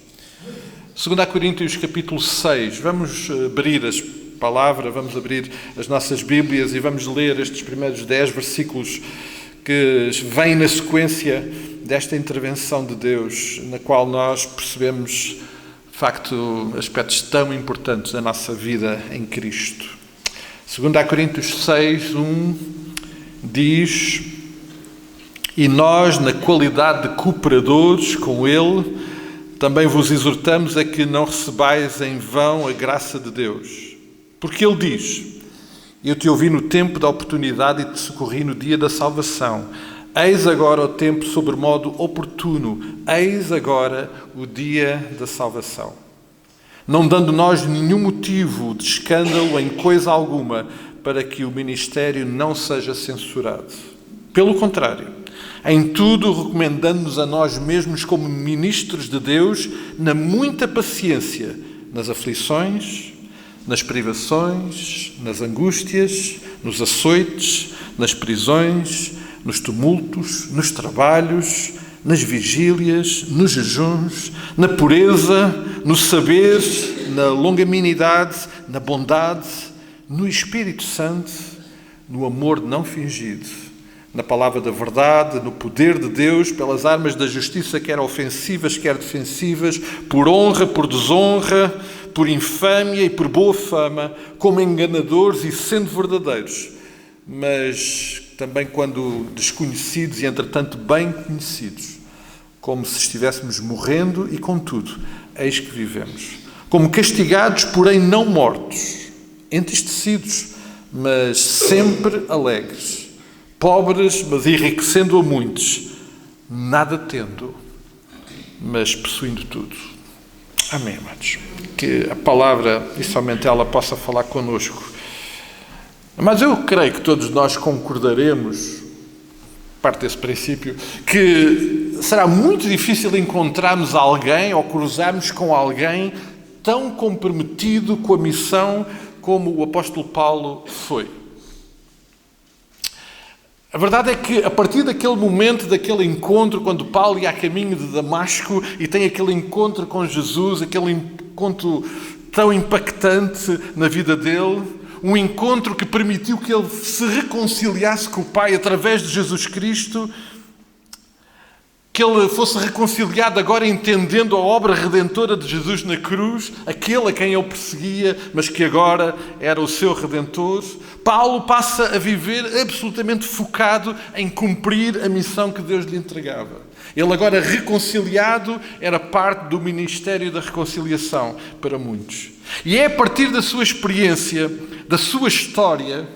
2 Coríntios capítulo 6, vamos abrir a palavra, vamos abrir as nossas Bíblias e vamos ler estes primeiros 10 versículos que vêm na sequência desta intervenção de Deus, na qual nós percebemos, de facto, aspectos tão importantes da nossa vida em Cristo. 2 Coríntios 6, 1 diz: E nós, na qualidade de cooperadores com Ele, também vos exortamos a que não recebais em vão a graça de Deus. Porque Ele diz: Eu te ouvi no tempo da oportunidade e te socorri no dia da salvação. Eis agora o tempo sobremodo oportuno. Eis agora o dia da salvação. Não dando nós nenhum motivo de escândalo em coisa alguma, para que o ministério não seja censurado. Pelo contrário, em tudo recomendando-nos a nós mesmos como ministros de Deus, na muita paciência, nas aflições, nas privações, nas angústias, nos açoites, nas prisões, nos tumultos, nos trabalhos, nas vigílias, nos jejuns, na pureza, no saber, na longanimidade, na bondade, no Espírito Santo, no amor não fingido, na palavra da verdade, no poder de Deus, pelas armas da justiça, quer ofensivas, quer defensivas, por honra, por desonra, por infâmia e por boa fama, como enganadores e sendo verdadeiros, mas também quando desconhecidos e, entretanto, bem conhecidos, como se estivéssemos morrendo e, contudo, eis que vivemos. Como castigados, porém não mortos, entristecidos, mas sempre alegres, pobres, mas enriquecendo a muitos, nada tendo, mas possuindo tudo. Amém, amados. Que a palavra, e somente ela, possa falar connosco. Mas eu creio que todos nós concordaremos, parte desse princípio, que será muito difícil encontrarmos alguém ou cruzarmos com alguém tão comprometido com a missão como o apóstolo Paulo foi. A verdade é que, a partir daquele momento, daquele encontro, quando Paulo ia a caminho de Damasco e tem aquele encontro com Jesus, aquele encontro tão impactante na vida dele, um encontro que permitiu que ele se reconciliasse com o Pai através de Jesus Cristo, que ele fosse reconciliado agora entendendo a obra redentora de Jesus na cruz, aquele a quem ele perseguia, mas que agora era o seu Redentor. Paulo passa a viver absolutamente focado em cumprir a missão que Deus lhe entregava. Ele agora reconciliado era parte do ministério da reconciliação para muitos. E é a partir da sua experiência, da sua história,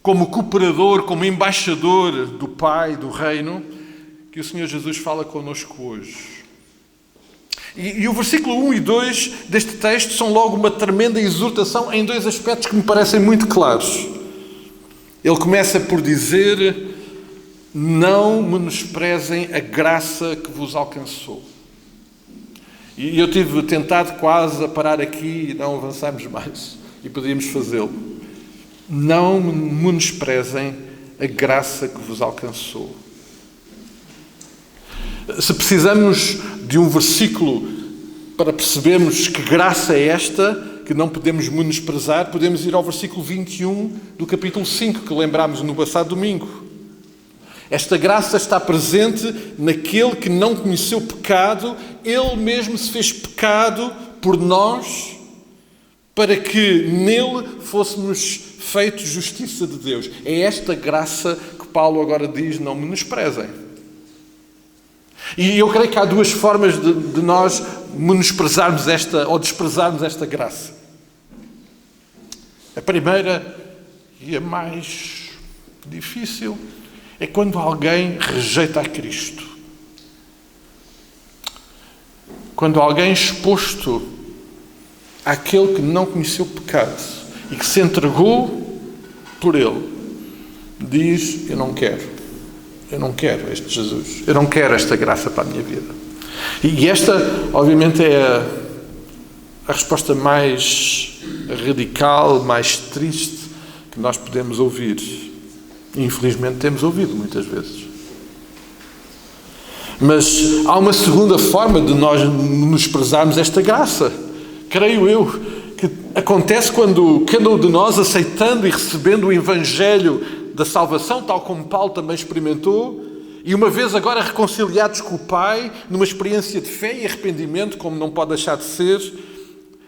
como cooperador, como embaixador do Pai, do Reino, que o Senhor Jesus fala connosco hoje. E o versículo 1 e 2 deste texto são logo uma tremenda exortação em dois aspectos que me parecem muito claros. Ele começa por dizer: não menosprezem a graça que vos alcançou. E eu tive tentado quase a parar aqui e não avançarmos mais. E podíamos fazê-lo. Não menosprezem a graça que vos alcançou. Se precisamos de um versículo para percebermos que graça é esta, que não podemos menosprezar, podemos ir ao versículo 21 do capítulo 5, que lembrámos no passado domingo. Esta graça está presente naquele que não conheceu pecado, ele mesmo se fez pecado por nós, para que nele fôssemos feitos justiça de Deus. É esta graça que Paulo agora diz: não menosprezem. E eu creio que há duas formas de nós menosprezarmos esta, ou desprezarmos esta graça. A primeira, e a mais difícil, é quando alguém rejeita a Cristo. Quando alguém exposto àquele que não conheceu pecado e que se entregou por ele, diz: eu não quero este Jesus, eu não quero esta graça para a minha vida. E esta, obviamente, é a resposta mais radical, mais triste que nós podemos ouvir. E, infelizmente, temos ouvido muitas vezes. Mas há uma segunda forma de nós menosprezarmos esta graça. Creio eu que acontece quando cada um de nós, aceitando e recebendo o Evangelho da salvação, tal como Paulo também experimentou, e uma vez agora reconciliados com o Pai, numa experiência de fé e arrependimento, como não pode deixar de ser,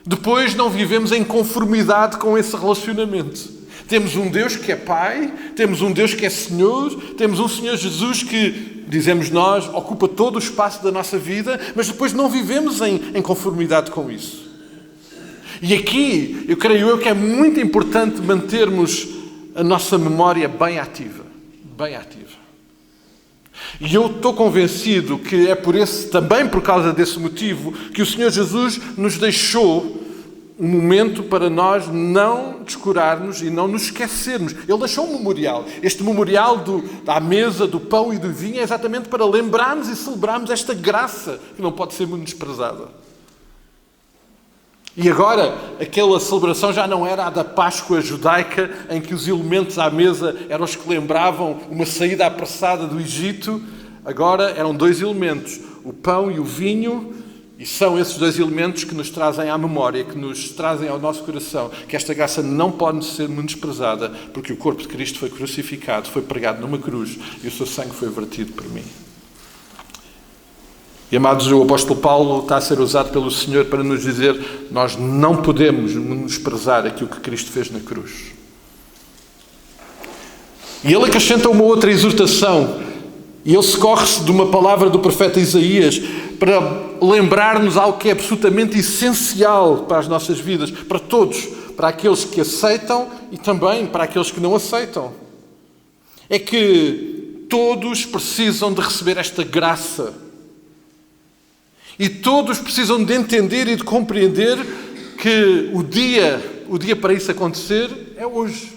depois não vivemos em conformidade com esse relacionamento. Temos um Deus que é Pai, temos um Deus que é Senhor, temos um Senhor Jesus que, dizemos nós, ocupa todo o espaço da nossa vida, mas depois não vivemos em conformidade com isso. E aqui, eu creio que é muito importante mantermos a nossa memória bem ativa. Bem ativa. E eu estou convencido que é também por causa desse motivo, que o Senhor Jesus nos deixou um momento para nós não descurarmos e não nos esquecermos. Ele deixou um memorial. Este memorial da mesa, do pão e do vinho é exatamente para lembrarmos e celebrarmos esta graça que não pode ser menosprezada. E agora, aquela celebração já não era a da Páscoa judaica, em que os elementos à mesa eram os que lembravam uma saída apressada do Egito. Agora eram dois elementos, o pão e o vinho, e são esses dois elementos que nos trazem à memória, que nos trazem ao nosso coração, que esta graça não pode ser menosprezada, porque o corpo de Cristo foi crucificado, foi pregado numa cruz, e o seu sangue foi vertido por mim. E, amados, o apóstolo Paulo está a ser usado pelo Senhor para nos dizer: nós não podemos menosprezar aquilo que Cristo fez na cruz. E ele acrescenta uma outra exortação, e ele socorre-se de uma palavra do profeta Isaías para lembrar-nos algo que é absolutamente essencial para as nossas vidas, para todos, para aqueles que aceitam e também para aqueles que não aceitam. É que todos precisam de receber esta graça. E todos precisam de entender e de compreender que o dia para isso acontecer é hoje.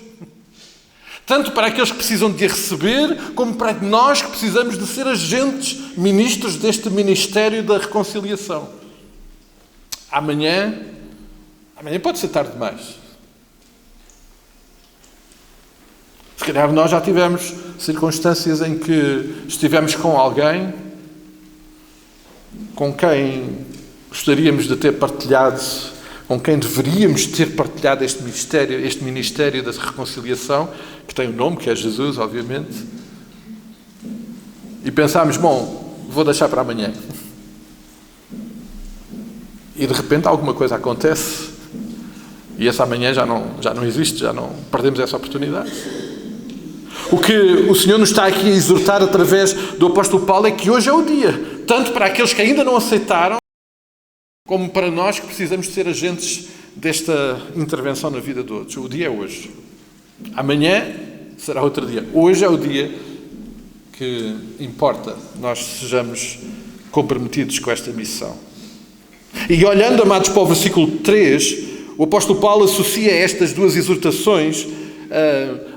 Tanto para aqueles que precisam de a receber, como para nós que precisamos de ser agentes, ministros deste ministério da reconciliação. Amanhã pode ser tarde demais. Se calhar nós já tivemos circunstâncias em que estivemos com alguém com quem gostaríamos de ter partilhado, com quem deveríamos ter partilhado este ministério da reconciliação, que tem um nome, que é Jesus, obviamente, e pensámos, bom, vou deixar para amanhã. E de repente alguma coisa acontece e esse amanhã já não existe, perdemos essa oportunidade. O que o Senhor nos está aqui a exortar através do apóstolo Paulo é que hoje é o dia, tanto para aqueles que ainda não aceitaram, como para nós que precisamos de ser agentes desta intervenção na vida de outros. O dia é hoje. Amanhã será outro dia. Hoje é o dia que importa nós sejamos comprometidos com esta missão. E olhando, amados, para o versículo 3, o apóstolo Paulo associa estas duas exortações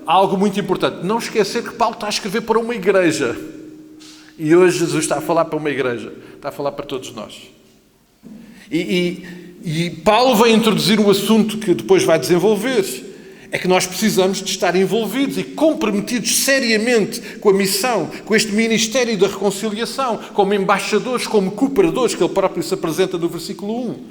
a algo muito importante. Não esquecer que Paulo está a escrever para uma igreja. E hoje Jesus está a falar para uma igreja. Está a falar para todos nós. E Paulo vai introduzir o assunto que depois vai desenvolver. É que nós precisamos de estar envolvidos e comprometidos seriamente com a missão, com este ministério da reconciliação, como embaixadores, como cooperadores, que ele próprio se apresenta no versículo 1.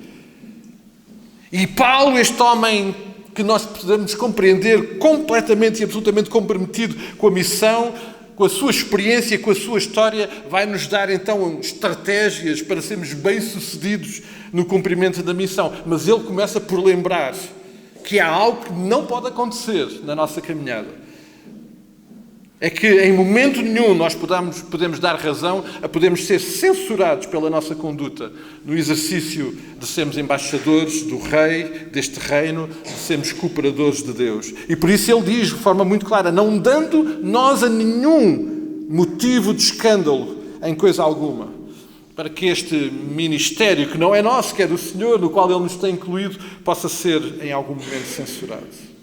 E Paulo, este homem que nós precisamos compreender completamente e absolutamente comprometido com a missão, com a sua experiência, com a sua história, vai nos dar então estratégias para sermos bem-sucedidos no cumprimento da missão. Mas ele começa por lembrar que há algo que não pode acontecer na nossa caminhada. É que em momento nenhum nós podemos dar razão a podermos ser censurados pela nossa conduta no exercício de sermos embaixadores do Rei, deste reino, de sermos cooperadores de Deus. E por isso ele diz de forma muito clara, não dando nós a nenhum motivo de escândalo em coisa alguma, para que este ministério, que não é nosso, que é do Senhor, no qual Ele nos tem incluído, possa ser em algum momento censurado.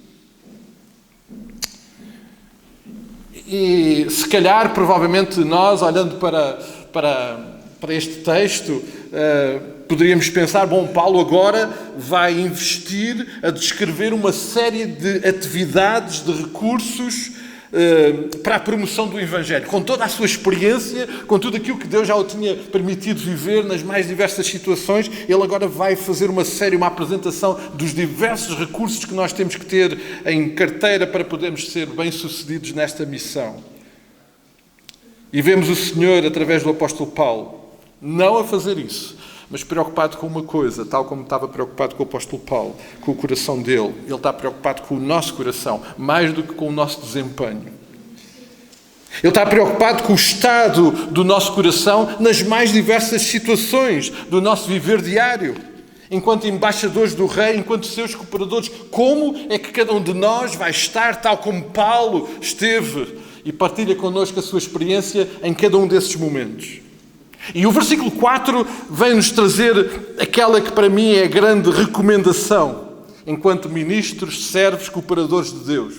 E se calhar, provavelmente, nós, olhando para este texto, poderíamos pensar, bom, Paulo agora vai investir a descrever uma série de atividades, de recursos para a promoção do Evangelho, com toda a sua experiência, com tudo aquilo que Deus já o tinha permitido viver nas mais diversas situações. Ele agora vai fazer uma apresentação dos diversos recursos que nós temos que ter em carteira para podermos ser bem-sucedidos nesta missão. E vemos o Senhor, através do apóstolo Paulo, não a fazer isso, mas preocupado com uma coisa, tal como estava preocupado com o apóstolo Paulo, com o coração dele. Ele está preocupado com o nosso coração, mais do que com o nosso desempenho. Ele está preocupado com o estado do nosso coração nas mais diversas situações do nosso viver diário. Enquanto embaixadores do Rei, enquanto seus cooperadores, como é que cada um de nós vai estar tal como Paulo esteve e partilha connosco a sua experiência em cada um desses momentos. E o versículo 4 vem-nos trazer aquela que para mim é a grande recomendação, enquanto ministros, servos, cooperadores de Deus.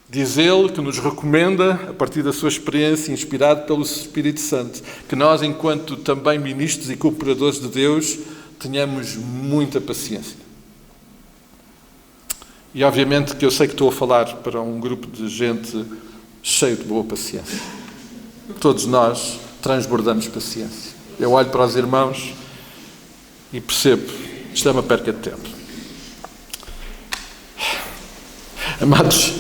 Diz ele que nos recomenda, a partir da sua experiência, inspirado pelo Espírito Santo, que nós, enquanto também ministros e cooperadores de Deus, tenhamos muita paciência. E obviamente que eu sei que estou a falar para um grupo de gente cheio de boa paciência. Todos nós transbordamos paciência. Eu olho para os irmãos e percebo, isto é uma perca de tempo. Amados,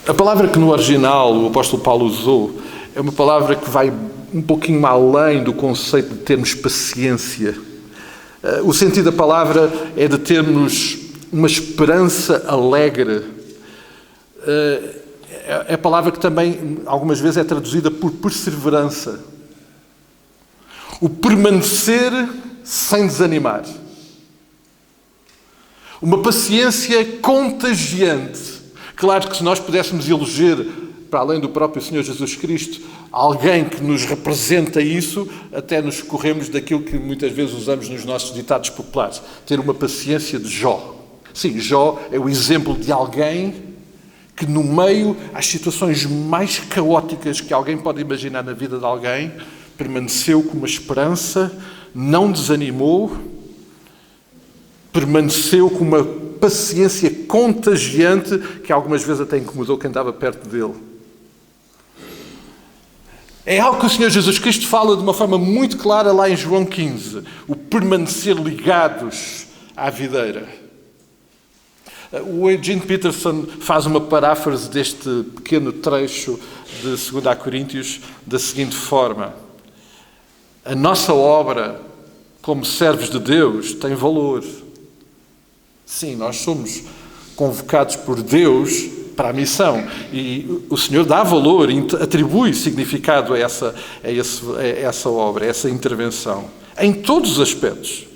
a palavra que no original o apóstolo Paulo usou é uma palavra que vai um pouquinho além do conceito de termos paciência. O sentido da palavra é de termos uma esperança alegre. É a palavra que também, algumas vezes, é traduzida por perseverança. O permanecer sem desanimar. Uma paciência contagiante. Claro que se nós pudéssemos eleger, para além do próprio Senhor Jesus Cristo, alguém que nos representa isso, até nos corremos daquilo que muitas vezes usamos nos nossos ditados populares. Ter uma paciência de Jó. Sim, Jó é o exemplo de alguém que no meio às situações mais caóticas que alguém pode imaginar na vida de alguém, permaneceu com uma esperança, não desanimou, permaneceu com uma paciência contagiante que algumas vezes até incomodou quem estava perto dele. É algo que o Senhor Jesus Cristo fala de uma forma muito clara lá em João 15, o permanecer ligados à videira. O Eugene Peterson faz uma paráfrase deste pequeno trecho de 2 Coríntios da seguinte forma: a nossa obra como servos de Deus tem valor. Sim, nós somos convocados por Deus para a missão e o Senhor dá valor, atribui significado a essa obra, a essa intervenção, em todos os aspectos.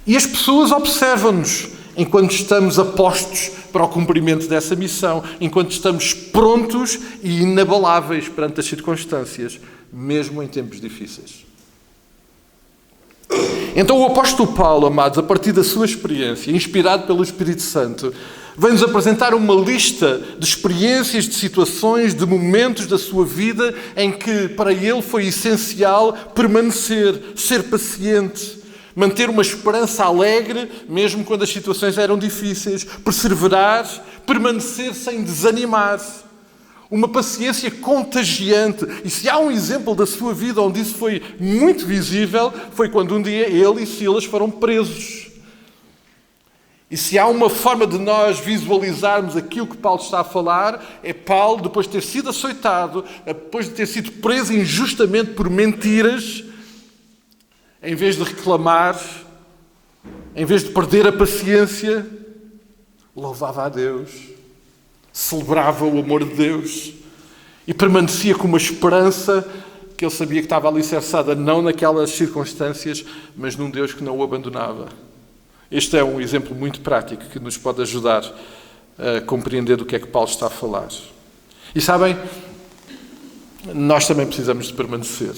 E as pessoas observam-nos enquanto estamos apostos para o cumprimento dessa missão, enquanto estamos prontos e inabaláveis perante as circunstâncias, mesmo em tempos difíceis. Então o apóstolo Paulo, amados, a partir da sua experiência, inspirado pelo Espírito Santo, vem-nos apresentar uma lista de experiências, de situações, de momentos da sua vida em que para ele foi essencial permanecer, ser paciente, manter uma esperança alegre, mesmo quando as situações eram difíceis, perseverar, permanecer sem desanimar. Uma paciência contagiante. E se há um exemplo da sua vida onde isso foi muito visível, foi quando um dia ele e Silas foram presos. E se há uma forma de nós visualizarmos aquilo que Paulo está a falar, é Paulo, depois de ter sido açoitado, depois de ter sido preso injustamente por mentiras, em vez de reclamar, em vez de perder a paciência, louvava a Deus, celebrava o amor de Deus e permanecia com uma esperança que ele sabia que estava alicerçada não naquelas circunstâncias, mas num Deus que não o abandonava. Este é um exemplo muito prático que nos pode ajudar a compreender do que é que Paulo está a falar. E sabem, nós também precisamos de permanecer.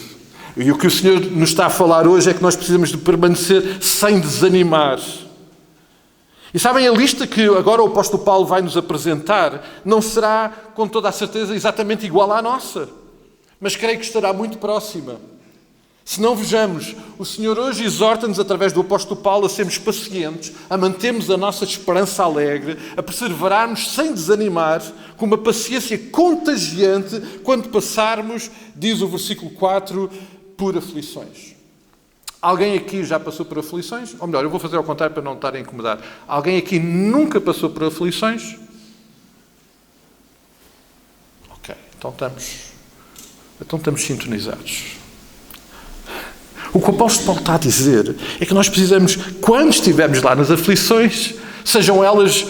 E o que o Senhor nos está a falar hoje é que nós precisamos de permanecer sem desanimar. E sabem, a lista que agora o apóstolo Paulo vai nos apresentar não será, com toda a certeza, exatamente igual à nossa, mas creio que estará muito próxima. Se não vejamos, o Senhor hoje exorta-nos, através do apóstolo Paulo, a sermos pacientes, a mantermos a nossa esperança alegre, a perseverarmos sem desanimar, com uma paciência contagiante, quando passarmos, diz o versículo 4, por aflições. Alguém aqui já passou por aflições? Ou melhor, eu vou fazer ao contrário para não estar a incomodar. Alguém aqui nunca passou por aflições? Ok, então estamos sintonizados. O que o apóstolo Paulo está a dizer é que nós precisamos, quando estivermos lá nas aflições, sejam elas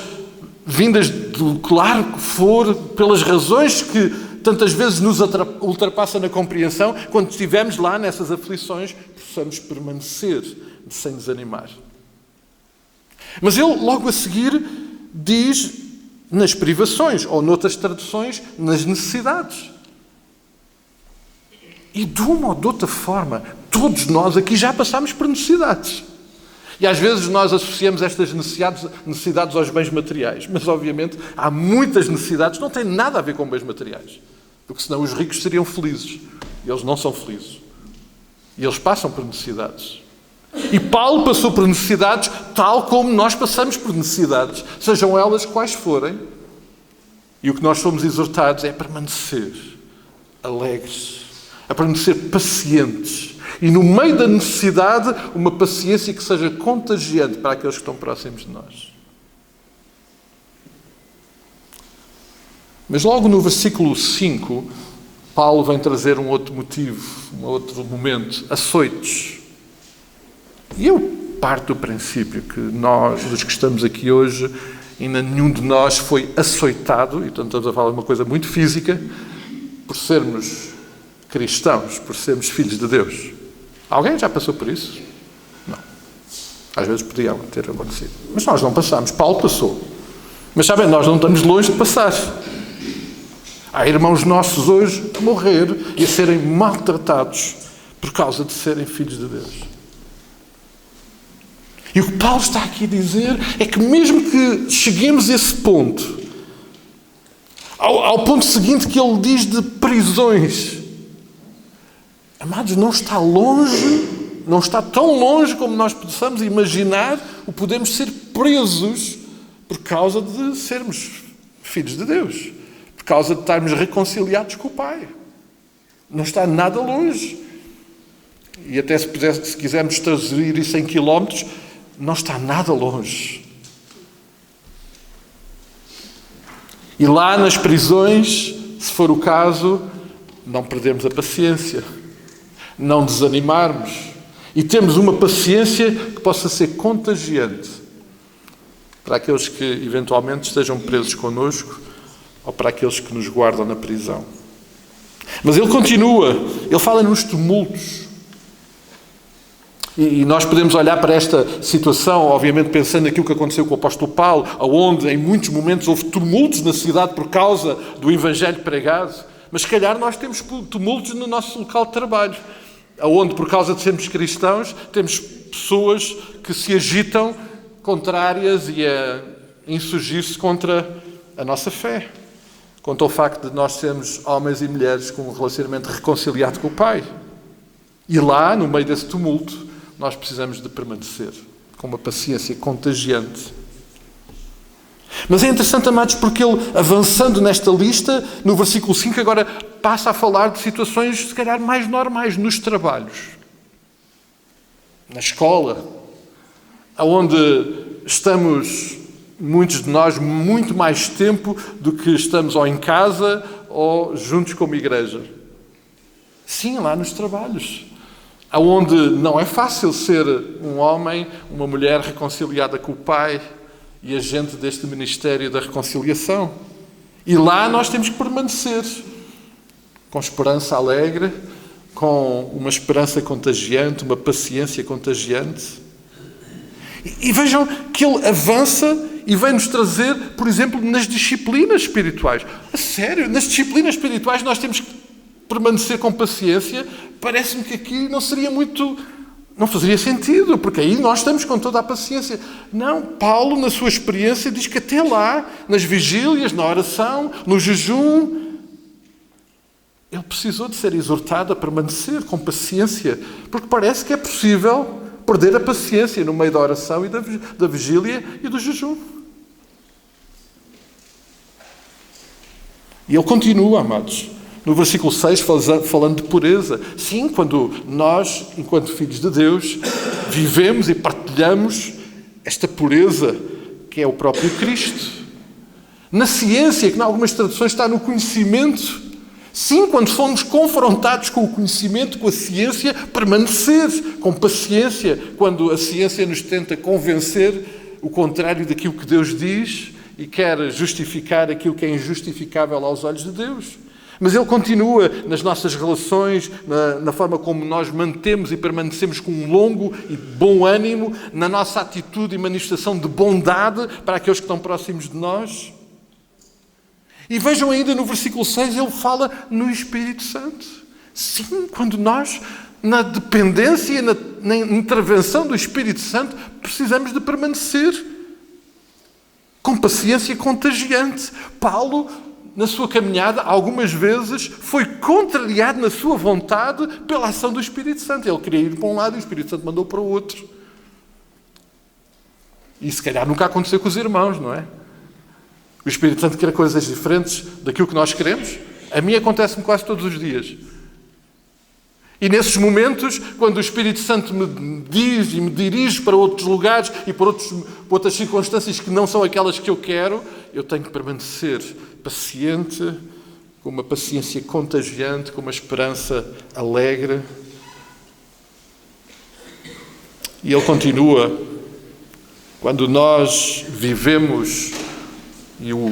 vindas do claro que for, pelas razões que tantas vezes nos ultrapassam na compreensão, quando estivermos lá nessas aflições, possamos permanecer sem desanimar. Mas ele, logo a seguir, diz nas privações, ou noutras traduções, nas necessidades. E de uma ou de outra forma, todos nós aqui já passámos por necessidades. E às vezes nós associamos estas necessidades aos bens materiais. Mas, obviamente, há muitas necessidades que não têm nada a ver com bens materiais. Porque senão os ricos seriam felizes. E eles não são felizes. E eles passam por necessidades. E Paulo passou por necessidades tal como nós passamos por necessidades, sejam elas quais forem. E o que nós somos exortados é permanecer alegres, a permanecer pacientes. E no meio da necessidade, uma paciência que seja contagiante para aqueles que estão próximos de nós. Mas logo no versículo 5, Paulo vem trazer um outro motivo, um outro momento, açoites. E eu parto do princípio que nós, dos que estamos aqui hoje, ainda nenhum de nós foi açoitado, e portanto estamos a falar de uma coisa muito física, por sermos cristãos, por sermos filhos de Deus. Alguém já passou por isso? Não. Às vezes podia ter acontecido. Mas nós não passamos. Paulo passou. Mas sabem, nós não estamos longe de passar. Há irmãos nossos hoje a morrer e a serem maltratados por causa de serem filhos de Deus. E o que Paulo está aqui a dizer é que mesmo que cheguemos a esse ponto, ao ponto seguinte que ele diz de prisões, Amados, não está longe, não está tão longe como nós possamos imaginar o podemos ser presos por causa de sermos filhos de Deus, por causa de estarmos reconciliados com o Pai. Não está nada longe. E até se quisermos traduzir isso em quilómetros, não está nada longe. E lá nas prisões, se for o caso, não perdermos a paciência, não desanimarmos e termos uma paciência que possa ser contagiante para aqueles que eventualmente estejam presos connosco ou para aqueles que nos guardam na prisão. Mas ele continua, ele fala nos tumultos. E nós podemos olhar para esta situação, obviamente pensando naquilo que aconteceu com o apóstolo Paulo, onde em muitos momentos houve tumultos na cidade por causa do evangelho pregado, mas se calhar nós temos tumultos no nosso local de trabalho, onde por causa de sermos cristãos temos pessoas que se agitam contrárias e a insurgir-se contra a nossa fé, contra o facto de nós sermos homens e mulheres com um relacionamento reconciliado com o Pai. E lá, no meio desse tumulto, nós precisamos de permanecer com uma paciência contagiante. Mas é interessante, amados, porque ele, avançando nesta lista, no versículo 5, agora passa a falar de situações, se calhar, mais normais, nos trabalhos, na escola, onde estamos, muitos de nós, muito mais tempo do que estamos ou em casa ou juntos como igreja. Sim, lá nos trabalhos, onde não é fácil ser um homem, uma mulher reconciliada com o Pai e agente deste ministério da reconciliação. E lá nós temos que permanecer com esperança alegre, com uma esperança contagiante, uma paciência contagiante. E vejam que ele avança e vem-nos trazer, por exemplo, nas disciplinas espirituais. A sério, nas disciplinas espirituais nós temos que permanecer com paciência. Parece-me que aqui não seria muito... não fazia sentido, porque aí nós estamos com toda a paciência. Não, Paulo, na sua experiência, diz que até lá, nas vigílias, na oração, no jejum, ele precisou de ser exortado a permanecer com paciência, porque parece que é possível perder a paciência no meio da oração e da vigília e do jejum. E ele continua, amados, no versículo 6, falando de pureza. Sim, quando nós, enquanto filhos de Deus, vivemos e partilhamos esta pureza que é o próprio Cristo. Na ciência, que em algumas traduções está no conhecimento. Sim, quando fomos confrontados com o conhecimento, com a ciência, permanecer com paciência, quando a ciência nos tenta convencer o contrário daquilo que Deus diz e quer justificar aquilo que é injustificável aos olhos de Deus. Mas ele continua nas nossas relações, na forma como nós mantemos e permanecemos com um longo e bom ânimo, na nossa atitude e manifestação de bondade para aqueles que estão próximos de nós. E vejam ainda no versículo 6, ele fala no Espírito Santo. Sim, quando nós, na dependência e na intervenção do Espírito Santo, precisamos de permanecer com paciência contagiante. Paulo, na sua caminhada, algumas vezes foi contrariado na sua vontade pela ação do Espírito Santo. Ele queria ir para um lado e o Espírito Santo mandou para o outro. E se calhar nunca aconteceu com os irmãos, não é? O Espírito Santo quer coisas diferentes daquilo que nós queremos. A mim acontece-me quase todos os dias. E nesses momentos, quando o Espírito Santo me diz e me dirige para outros lugares e para outras circunstâncias que não são aquelas que eu quero, eu tenho que permanecer paciente, com uma paciência contagiante, com uma esperança alegre. E ele continua, quando nós vivemos, e o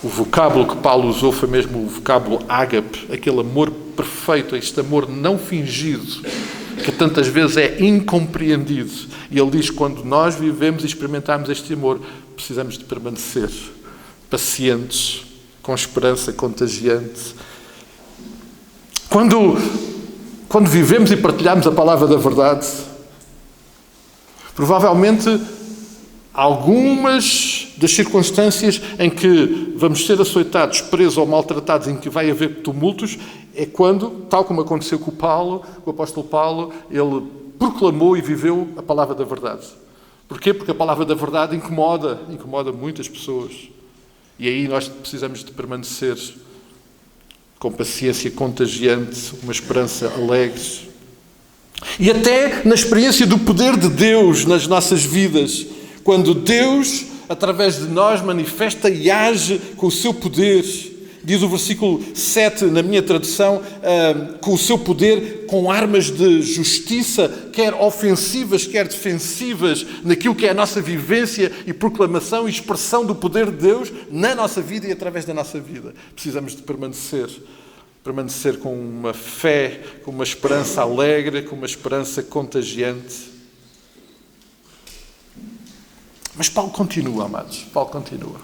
vocábulo que Paulo usou foi mesmo o vocábulo ágape, aquele amor perfeito, este amor não fingido, que tantas vezes é incompreendido. E ele diz, quando nós vivemos e experimentamos este amor, precisamos de permanecer pacientes, com esperança contagiante. Quando vivemos e partilhamos a palavra da verdade, provavelmente algumas das circunstâncias em que vamos ser açoitados, presos ou maltratados, em que vai haver tumultos, é quando, tal como aconteceu com o apóstolo Paulo, ele proclamou e viveu a palavra da verdade. Porquê? Porque a palavra da verdade incomoda muitas pessoas. E aí nós precisamos de permanecer com paciência contagiante, uma esperança alegre. E até na experiência do poder de Deus nas nossas vidas, quando Deus, através de nós, manifesta e age com o seu poder. Diz o versículo 7, na minha tradução, com o seu poder, com armas de justiça, quer ofensivas, quer defensivas, naquilo que é a nossa vivência e proclamação e expressão do poder de Deus na nossa vida e através da nossa vida. Precisamos de permanecer com uma fé, com uma esperança alegre, com uma esperança contagiante. Mas Paulo continua, amados, Paulo continua.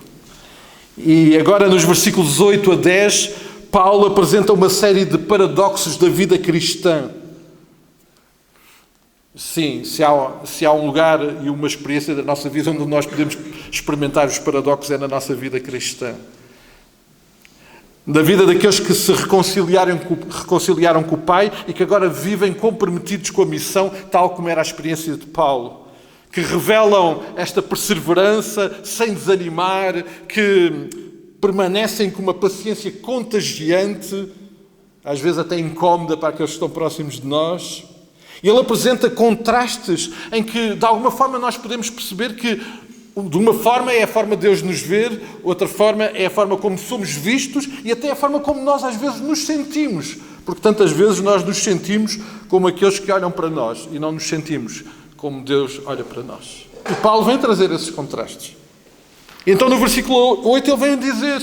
E agora nos versículos 8 a 10, Paulo apresenta uma série de paradoxos da vida cristã. Sim, se há um lugar e uma experiência da nossa vida onde nós podemos experimentar os paradoxos é na nossa vida cristã. Na vida daqueles que se reconciliaram com o Pai e que agora vivem comprometidos com a missão, tal como era a experiência de Paulo. Que revelam esta perseverança sem desanimar, que permanecem com uma paciência contagiante, às vezes até incómoda para aqueles que estão próximos de nós. E ele apresenta contrastes em que, de alguma forma, nós podemos perceber que, de uma forma, é a forma de Deus nos ver, outra forma é a forma como somos vistos e até a forma como nós, às vezes, nos sentimos. Porque tantas vezes nós nos sentimos como aqueles que olham para nós e não nos sentimos como Deus olha para nós. E Paulo vem trazer esses contrastes. Então no versículo 8 ele vem dizer,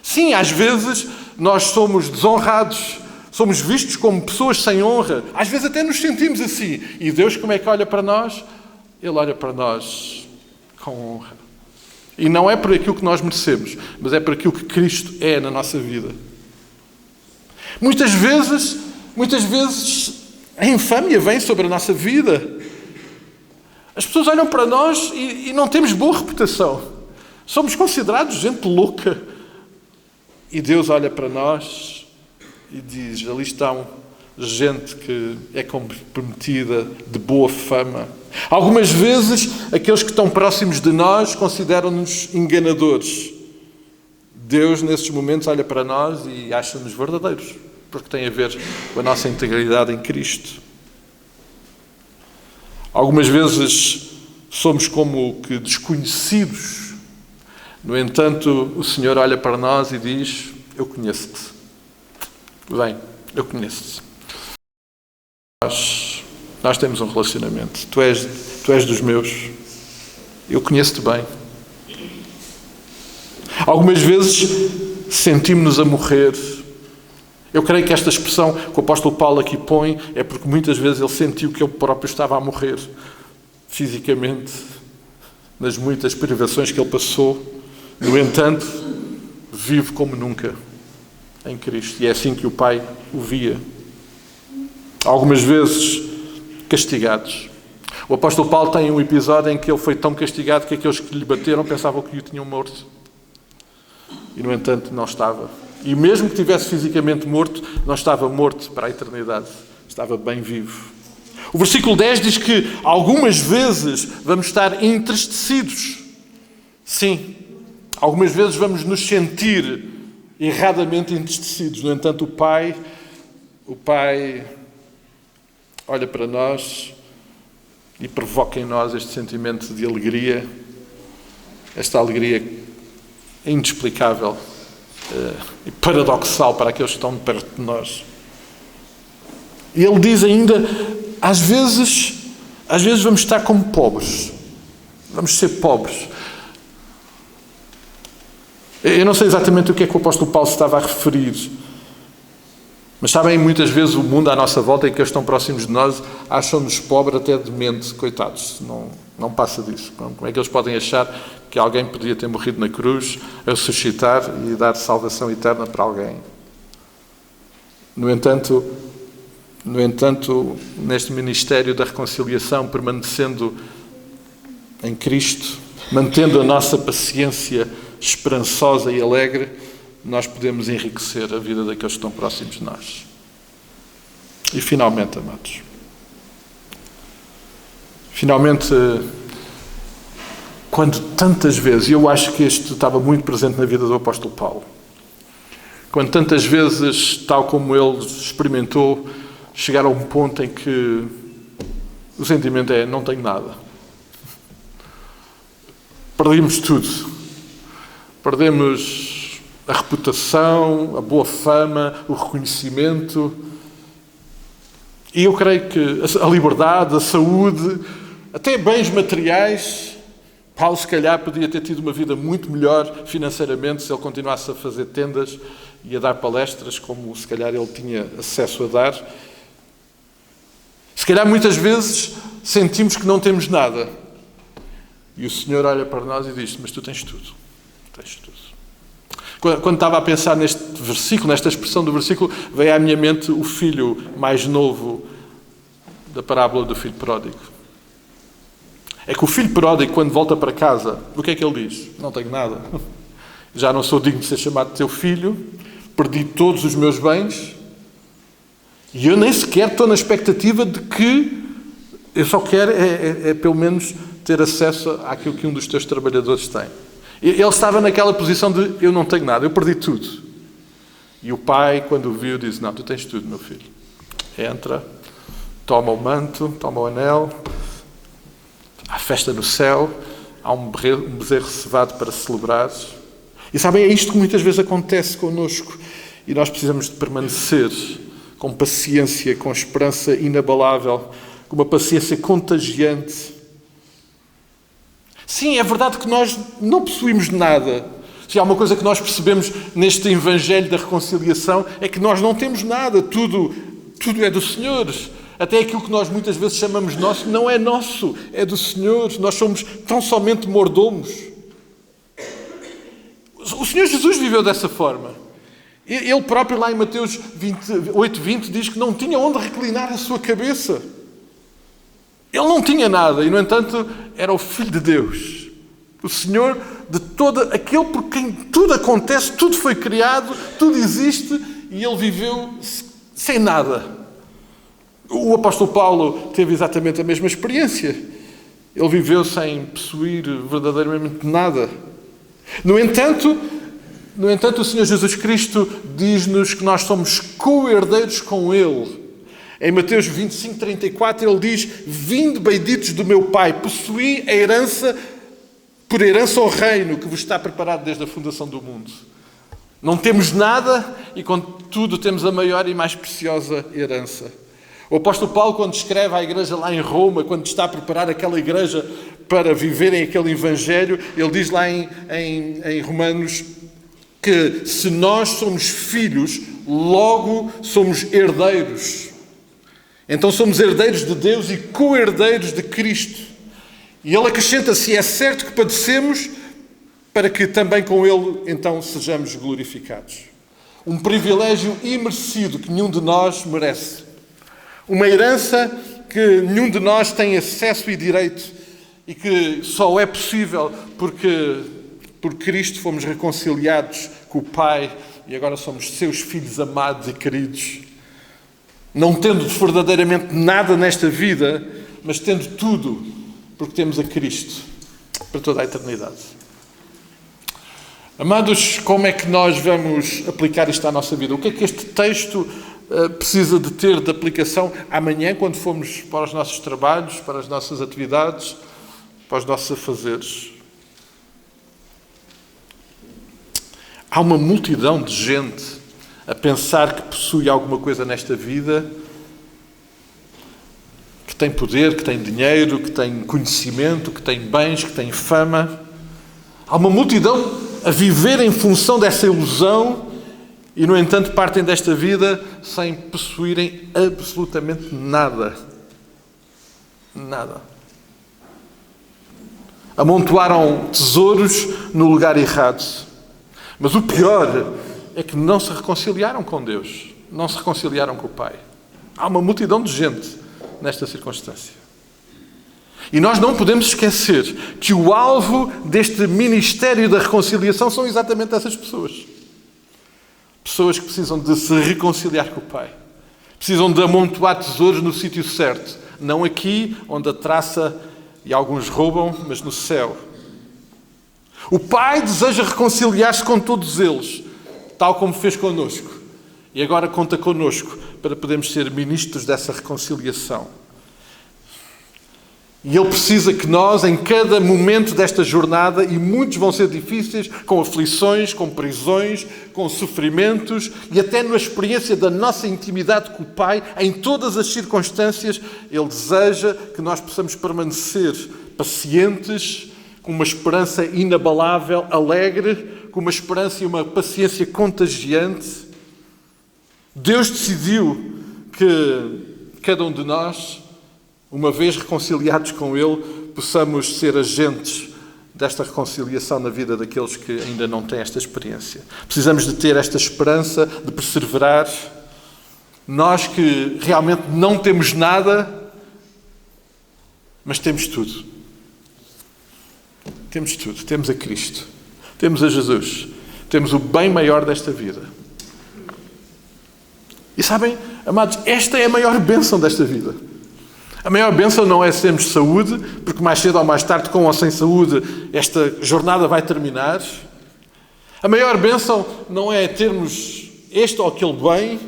sim, às vezes nós somos desonrados, somos vistos como pessoas sem honra, às vezes até nos sentimos assim. E Deus como é que olha para nós? Ele olha para nós com honra. E não é por aquilo que nós merecemos, mas é por aquilo que Cristo é na nossa vida. Muitas vezes a infâmia vem sobre a nossa vida. As pessoas olham para nós e não temos boa reputação. Somos considerados gente louca. E Deus olha para nós e diz, ali estão gente que é comprometida, de boa fama. Algumas vezes, aqueles que estão próximos de nós consideram-nos enganadores. Deus, nesses momentos, olha para nós e acha-nos verdadeiros, porque tem a ver com a nossa integridade em Cristo. Algumas vezes somos como que desconhecidos. No entanto, o Senhor olha para nós e diz, eu conheço-te. Bem, eu conheço-te. Nós temos um relacionamento. Tu és dos meus. Eu conheço-te bem. Algumas vezes sentimos-nos a morrer. Eu creio que esta expressão que o apóstolo Paulo aqui põe é porque muitas vezes ele sentiu que ele próprio estava a morrer fisicamente nas muitas privações que ele passou. No entanto, vive como nunca em Cristo. E é assim que o Pai o via. Algumas vezes castigados. O apóstolo Paulo tem um episódio em que ele foi tão castigado que aqueles que lhe bateram pensavam que o tinham morto. E, no entanto, não estava. E mesmo que estivesse fisicamente morto, não estava morto para a eternidade. Estava bem vivo. O versículo 10 diz que algumas vezes vamos estar entristecidos. Sim, algumas vezes vamos nos sentir erradamente entristecidos. No entanto, o Pai olha para nós e provoca em nós este sentimento de alegria, esta alegria inexplicável e paradoxal para aqueles que estão perto de nós. E ele diz ainda, às vezes vamos estar como pobres. Vamos ser pobres. Eu não sei exatamente o que é que o apóstolo Paulo se estava a referir. Mas sabem, muitas vezes o mundo à nossa volta e que estão próximos de nós acham-nos pobres até de mente, coitados. Não passa disso. Como é que eles podem achar que alguém podia ter morrido na cruz, a ressuscitar e dar salvação eterna para alguém? No entanto, neste ministério da reconciliação, permanecendo em Cristo, mantendo a nossa paciência esperançosa e alegre, nós podemos enriquecer a vida daqueles que estão próximos de nós. E finalmente, amados, quando tantas vezes, e eu acho que isto estava muito presente na vida do apóstolo Paulo, quando tantas vezes, tal como ele experimentou, chegar a um ponto em que o sentimento é: não tenho nada. Perdemos tudo. Perdemos a reputação, a boa fama, o reconhecimento. E eu creio que a liberdade, a saúde, até bens materiais. Paulo, se calhar, podia ter tido uma vida muito melhor financeiramente se ele continuasse a fazer tendas e a dar palestras, como se calhar ele tinha acesso a dar. Se calhar, muitas vezes, sentimos que não temos nada. E o Senhor olha para nós e diz: mas tu tens tudo. Tens tudo. Quando estava a pensar neste versículo, nesta expressão do versículo, veio à minha mente o filho mais novo da parábola do filho pródigo. É que o filho pródigo, quando volta para casa, o que é que ele diz? Não tenho nada. Já não sou digno de ser chamado teu filho, perdi todos os meus bens e eu nem sequer estou na expectativa de que eu só quero é pelo menos ter acesso àquilo que um dos teus trabalhadores tem. Ele estava naquela posição de: eu não tenho nada, eu perdi tudo. E o pai, quando o viu, disse: não, tu tens tudo, meu filho. Entra, toma o manto, toma o anel. Há festa no céu, há um bezerro cevado para celebrar. E sabem, é isto que muitas vezes acontece connosco. E nós precisamos de permanecer com paciência, com esperança inabalável, com uma paciência contagiante. Sim, é verdade que nós não possuímos nada. Se há uma coisa que nós percebemos neste Evangelho da reconciliação, é que nós não temos nada. Tudo é do Senhor. Até aquilo que nós muitas vezes chamamos nosso, não é nosso, é do Senhor. Nós somos tão somente mordomos. O Senhor Jesus viveu dessa forma. Ele próprio, lá em Mateus 8:20, diz que não tinha onde reclinar a sua cabeça. Ele não tinha nada e, no entanto, era o Filho de Deus. O Senhor de todo aquele por quem tudo acontece, tudo foi criado, tudo existe, e ele viveu sem nada. O apóstolo Paulo teve exatamente a mesma experiência. Ele viveu sem possuir verdadeiramente nada. No entanto, o Senhor Jesus Cristo diz-nos que nós somos co-herdeiros com Ele. Em Mateus 25:34 ele diz: vinde, benditos do meu Pai, possuí a herança, por herança ao reino que vos está preparado desde a fundação do mundo. Não temos nada e, contudo, temos a maior e mais preciosa herança. O apóstolo Paulo, quando escreve à igreja lá em Roma, quando está a preparar aquela igreja para viverem aquele evangelho, ele diz lá em Romanos que se nós somos filhos, logo somos herdeiros. Então somos herdeiros de Deus e co-herdeiros de Cristo. E ele acrescenta: se é certo que padecemos, para que também com ele então sejamos glorificados. Um privilégio imerecido que nenhum de nós merece. Uma herança que nenhum de nós tem acesso e direito e que só é possível porque por Cristo fomos reconciliados com o Pai e agora somos seus filhos amados e queridos. Não tendo verdadeiramente nada nesta vida, mas tendo tudo, porque temos a Cristo para toda a eternidade. Amados, como é que nós vamos aplicar isto à nossa vida? O que é que este texto precisa de ter de aplicação amanhã, quando formos para os nossos trabalhos, para as nossas atividades, para os nossos afazeres? Há uma multidão de gente a pensar que possui alguma coisa nesta vida, que tem poder, que tem dinheiro, que tem conhecimento, que tem bens, que tem fama. Há uma multidão a viver em função dessa ilusão e, no entanto, partem desta vida sem possuírem absolutamente nada. Nada. Amontoaram tesouros no lugar errado. Mas o pior é que não se reconciliaram com Deus. Não se reconciliaram com o Pai. Há uma multidão de gente nesta circunstância. E nós não podemos esquecer que o alvo deste ministério da reconciliação são exatamente essas pessoas. Pessoas que precisam de se reconciliar com o Pai. Precisam de amontoar tesouros no sítio certo. Não aqui, onde a traça e alguns roubam, mas no céu. O Pai deseja reconciliar-se com todos eles, tal como fez connosco. E agora conta connosco para podermos ser ministros dessa reconciliação. E Ele precisa que nós, em cada momento desta jornada, e muitos vão ser difíceis, com aflições, com prisões, com sofrimentos, e até na experiência da nossa intimidade com o Pai, em todas as circunstâncias, Ele deseja que nós possamos permanecer pacientes, com uma esperança inabalável, alegre, com uma esperança e uma paciência contagiante. Deus decidiu que cada um de nós, uma vez reconciliados com Ele, possamos ser agentes desta reconciliação na vida daqueles que ainda não têm esta experiência. Precisamos de ter esta esperança, de perseverar. Nós que realmente não temos nada, mas temos tudo. Temos tudo. Temos a Cristo. Temos a Jesus. Temos o bem maior desta vida. E sabem, amados, esta é a maior bênção desta vida. A maior bênção não é termos saúde, porque mais cedo ou mais tarde, com ou sem saúde, esta jornada vai terminar. A maior bênção não é termos este ou aquele bem,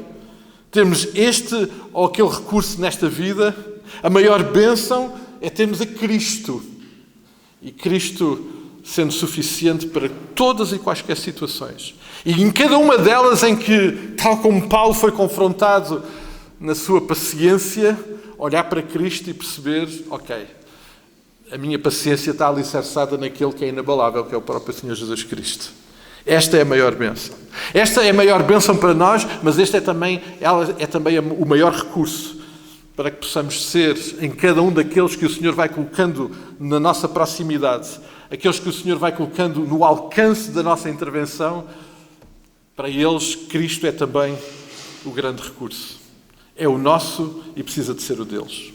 termos este ou aquele recurso nesta vida. A maior bênção é termos a Cristo. E Cristo sendo suficiente para todas e quaisquer situações. E em cada uma delas em que, tal como Paulo foi confrontado na sua paciência, olhar para Cristo e perceber, ok, a minha paciência está alicerçada naquele que é inabalável, que é o próprio Senhor Jesus Cristo. Esta é a maior bênção. Esta é a maior bênção para nós, mas ela é também o maior recurso para que possamos ser em cada um daqueles que o Senhor vai colocando na nossa proximidade, aqueles que o Senhor vai colocando no alcance da nossa intervenção. Para eles, Cristo é também o grande recurso. É o nosso e precisa de ser o deles.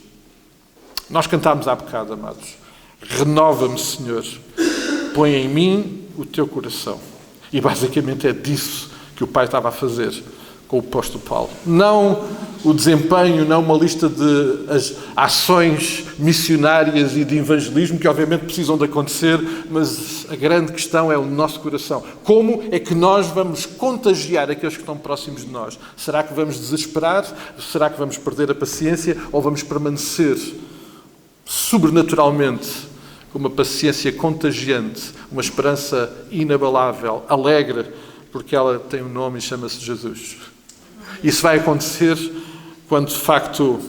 Nós cantámos há bocado, amados. Renova-me, Senhor. Põe em mim o teu coração. E basicamente é disso que o Pai estava a fazer com o apóstolo Paulo. Não o desempenho, não uma lista de ações missionárias e de evangelismo, que obviamente precisam de acontecer, mas a grande questão é o nosso coração. Como é que nós vamos contagiar aqueles que estão próximos de nós? Será que vamos desesperar? Será que vamos perder a paciência? Ou vamos permanecer sobrenaturalmente com uma paciência contagiante, uma esperança inabalável, alegre, porque ela tem um nome e chama-se Jesus? Isso vai acontecer quando, de facto,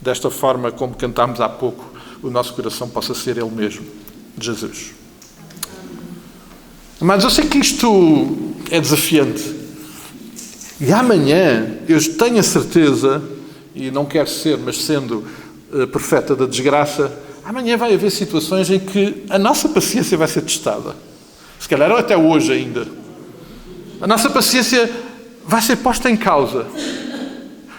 desta forma como cantámos há pouco, o nosso coração possa ser Ele mesmo, Jesus. Mas eu sei que isto é desafiante. E amanhã, eu tenho a certeza, e não quero ser, mas sendo profeta da desgraça, amanhã vai haver situações em que a nossa paciência vai ser testada. Se calhar até hoje ainda. A nossa paciência vai ser posta em causa.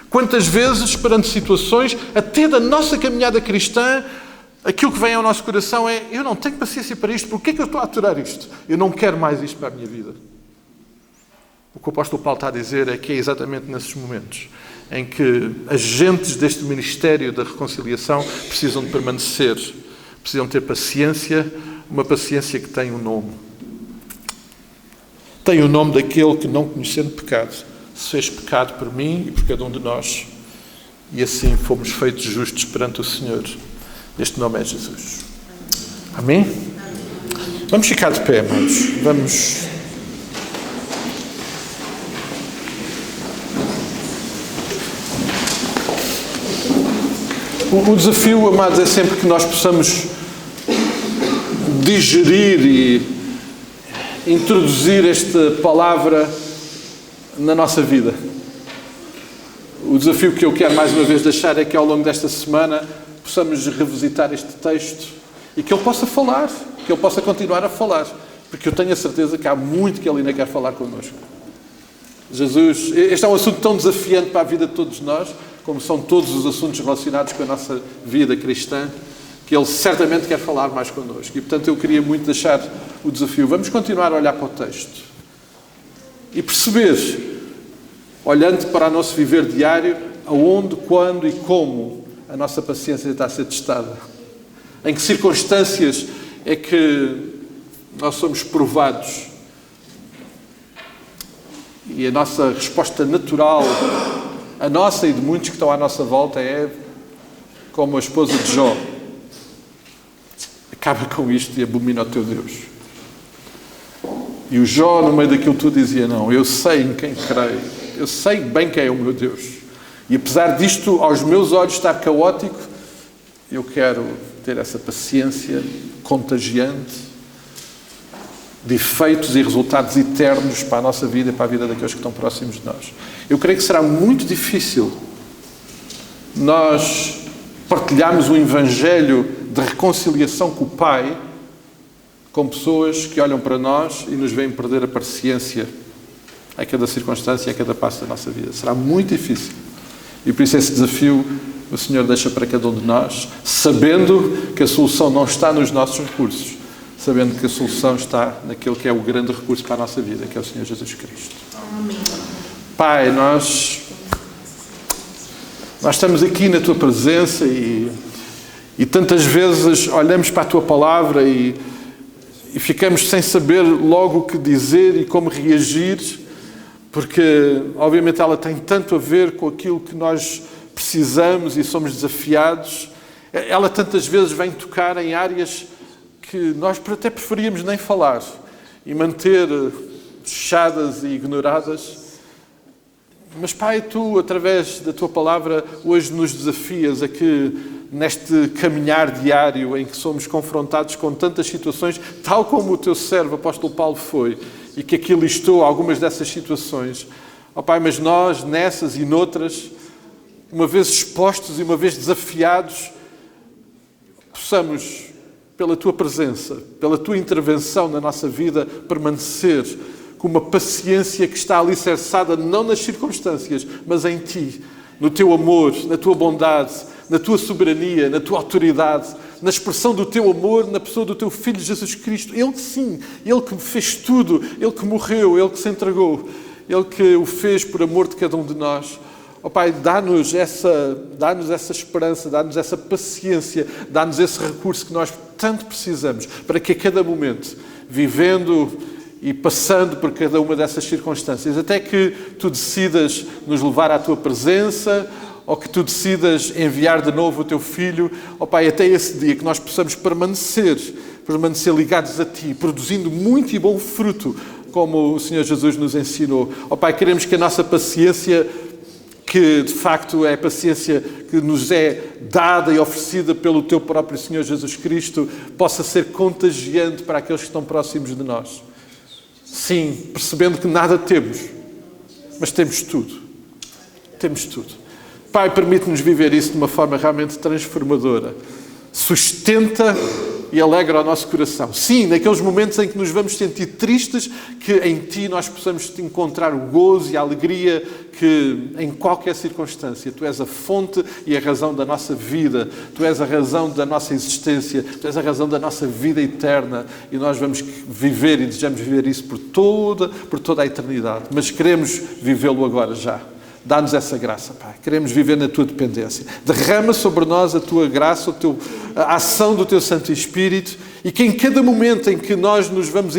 Quantas vezes, perante situações, até da nossa caminhada cristã, aquilo que vem ao nosso coração é: eu não tenho paciência para isto, porque é que eu estou a aturar isto? Eu não quero mais isto para a minha vida. O que o apóstolo Paulo está a dizer é que é exatamente nesses momentos em que agentes deste ministério da reconciliação precisam de permanecer, precisam ter paciência, uma paciência que tem um nome. Tem o nome daquele que, não conhecendo pecado, se fez pecado por mim e por cada um de nós. E assim fomos feitos justos perante o Senhor. Este nome é Jesus. Amém? Vamos ficar de pé, amados. Vamos. O desafio, amados, é sempre que nós possamos digerir e introduzir esta palavra na nossa vida. O desafio que eu quero mais uma vez deixar é que ao longo desta semana possamos revisitar este texto e que ele possa falar, que ele possa continuar a falar, porque eu tenho a certeza que há muito que ele ainda quer falar connosco. Jesus, este é um assunto tão desafiante para a vida de todos nós, como são todos os assuntos relacionados com a nossa vida cristã, que Ele certamente quer falar mais connosco. E, portanto, eu queria muito deixar o desafio. Vamos continuar a olhar para o texto e perceber, olhando para o nosso viver diário, aonde, quando e como a nossa paciência está a ser testada. Em que circunstâncias é que nós somos provados. E a nossa resposta natural, a nossa e de muitos que estão à nossa volta, é como a esposa de Jó. Acaba com isto e abomina o teu Deus. E o Jó, no meio daquilo tudo, dizia, não, eu sei em quem creio. Eu sei bem quem é o meu Deus. E apesar disto, aos meus olhos, estar caótico, eu quero ter essa paciência contagiante, de efeitos e resultados eternos para a nossa vida e para a vida daqueles que estão próximos de nós. Eu creio que será muito difícil nós partilharmos o Evangelho de reconciliação com o Pai com pessoas que olham para nós e nos veem perder a paciência a cada circunstância e a cada passo da nossa vida. Será muito difícil. E por isso esse desafio o Senhor deixa para cada um de nós, sabendo que a solução não está nos nossos recursos, sabendo que a solução está naquele que é o grande recurso para a nossa vida, que é o Senhor Jesus Cristo. Amém. Pai, nós estamos aqui na Tua presença e tantas vezes olhamos para a Tua palavra e ficamos sem saber logo o que dizer e como reagir, porque obviamente ela tem tanto a ver com aquilo que nós precisamos e somos desafiados. Ela tantas vezes vem tocar em áreas que nós até preferíamos nem falar e manter fechadas e ignoradas. Mas, Pai, Tu, através da Tua palavra, hoje nos desafias a que, neste caminhar diário em que somos confrontados com tantas situações, tal como o Teu servo, apóstolo Paulo, foi, e que aqui listou algumas dessas situações. Ó Pai, mas nós, nessas e noutras, uma vez expostos e uma vez desafiados, possamos, pela Tua presença, pela Tua intervenção na nossa vida, permanecer com uma paciência que está alicerçada não nas circunstâncias, mas em Ti, no Teu amor, na Tua bondade, na Tua soberania, na Tua autoridade, na expressão do Teu amor, na pessoa do Teu Filho Jesus Cristo. Ele sim, Ele que fez tudo, Ele que morreu, Ele que se entregou, Ele que o fez por amor de cada um de nós. Ó Pai, dá-nos essa esperança, dá-nos essa paciência, dá-nos esse recurso que nós tanto precisamos, para que a cada momento, vivendo e passando por cada uma dessas circunstâncias, até que Tu decidas nos levar à Tua presença, ou que Tu decidas enviar de novo o Teu Filho, ó Pai, até esse dia que nós possamos permanecer ligados a Ti, produzindo muito e bom fruto, como o Senhor Jesus nos ensinou. Ó Pai, queremos que a nossa paciência, que de facto é a paciência que nos é dada e oferecida pelo Teu próprio Senhor Jesus Cristo, possa ser contagiante para aqueles que estão próximos de nós. Sim, percebendo que nada temos, mas temos tudo. Temos tudo. Pai, permite-nos viver isso de uma forma realmente transformadora. Sustenta e alegra o nosso coração. Sim, naqueles momentos em que nos vamos sentir tristes, que em Ti nós possamos encontrar o gozo e a alegria que em qualquer circunstância Tu és a fonte e a razão da nossa vida, Tu és a razão da nossa existência, Tu és a razão da nossa vida eterna e nós vamos viver e desejamos viver isso por toda a eternidade. Mas queremos vivê-lo agora já. Dá-nos essa graça, Pai. Queremos viver na Tua dependência. Derrama sobre nós a Tua graça, a ação do Teu Santo Espírito e que em cada momento em que nós nos vamos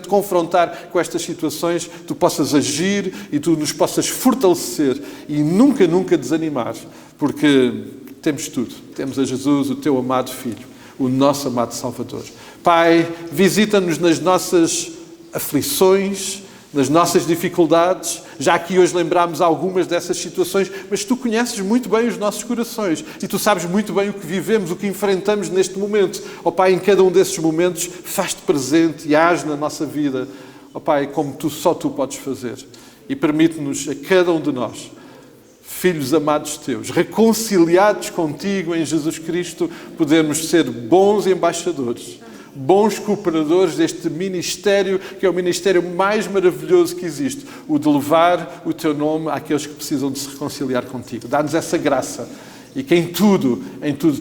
confrontar com estas situações, Tu possas agir e Tu nos possas fortalecer e nunca, nunca desanimar, porque temos tudo. Temos a Jesus, o Teu amado Filho, o nosso amado Salvador. Pai, visita-nos nas nossas aflições, nas nossas dificuldades. Já aqui hoje lembrámos algumas dessas situações, mas Tu conheces muito bem os nossos corações e Tu sabes muito bem o que vivemos, o que enfrentamos neste momento. Ó Pai, em cada um desses momentos, faz-te presente e age na nossa vida. Ó Pai, como só Tu podes fazer. E permite-nos, a cada um de nós, filhos amados Teus, reconciliados contigo em Jesus Cristo, podermos ser bons embaixadores, bons cooperadores deste ministério, que é o ministério mais maravilhoso que existe, o de levar o Teu nome àqueles que precisam de se reconciliar contigo. Dá-nos essa graça e que em tudo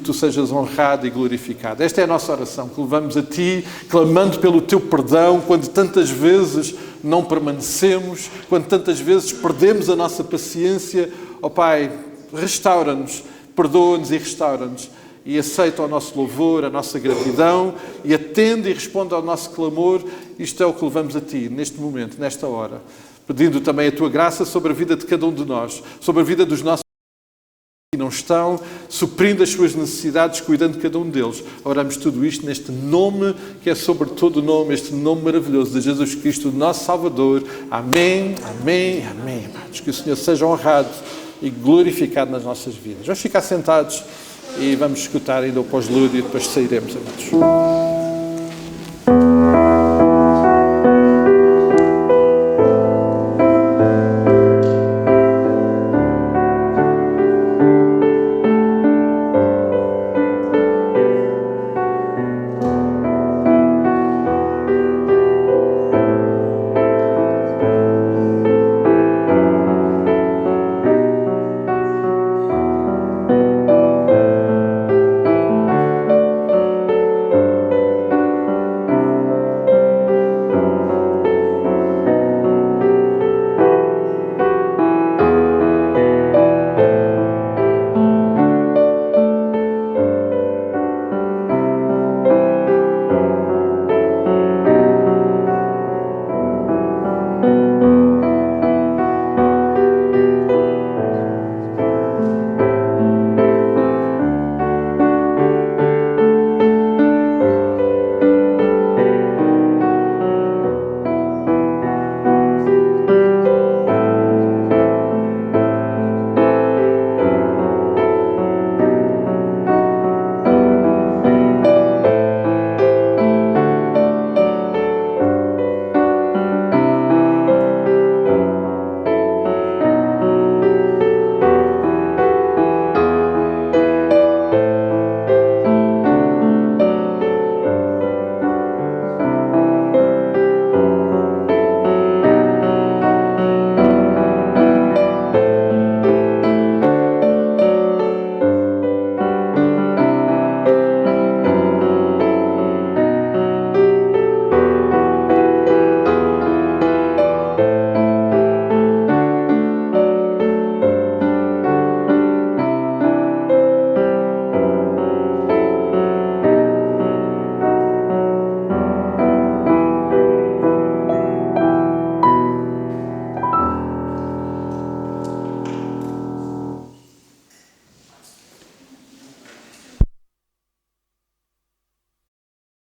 Tu sejas honrado e glorificado. Esta é a nossa oração, que levamos a Ti, clamando pelo Teu perdão, quando tantas vezes não permanecemos, quando tantas vezes perdemos a nossa paciência. Ó Pai, restaura-nos, perdoa-nos e restaura-nos, e aceita o nosso louvor, a nossa gratidão, e atende e responde ao nosso clamor. Isto é o que levamos a Ti, neste momento, nesta hora, pedindo também a Tua graça sobre a vida de cada um de nós, sobre a vida dos nossos que não estão, suprindo as suas necessidades, cuidando de cada um deles. Oramos tudo isto neste nome que é sobre todo o nome, este nome maravilhoso de Jesus Cristo, nosso Salvador. Amém, amém, amém. Amados, que o Senhor seja honrado e glorificado nas nossas vidas. Vamos ficar sentados e vamos escutar ainda o pós-lúdio e depois sairemos, amados.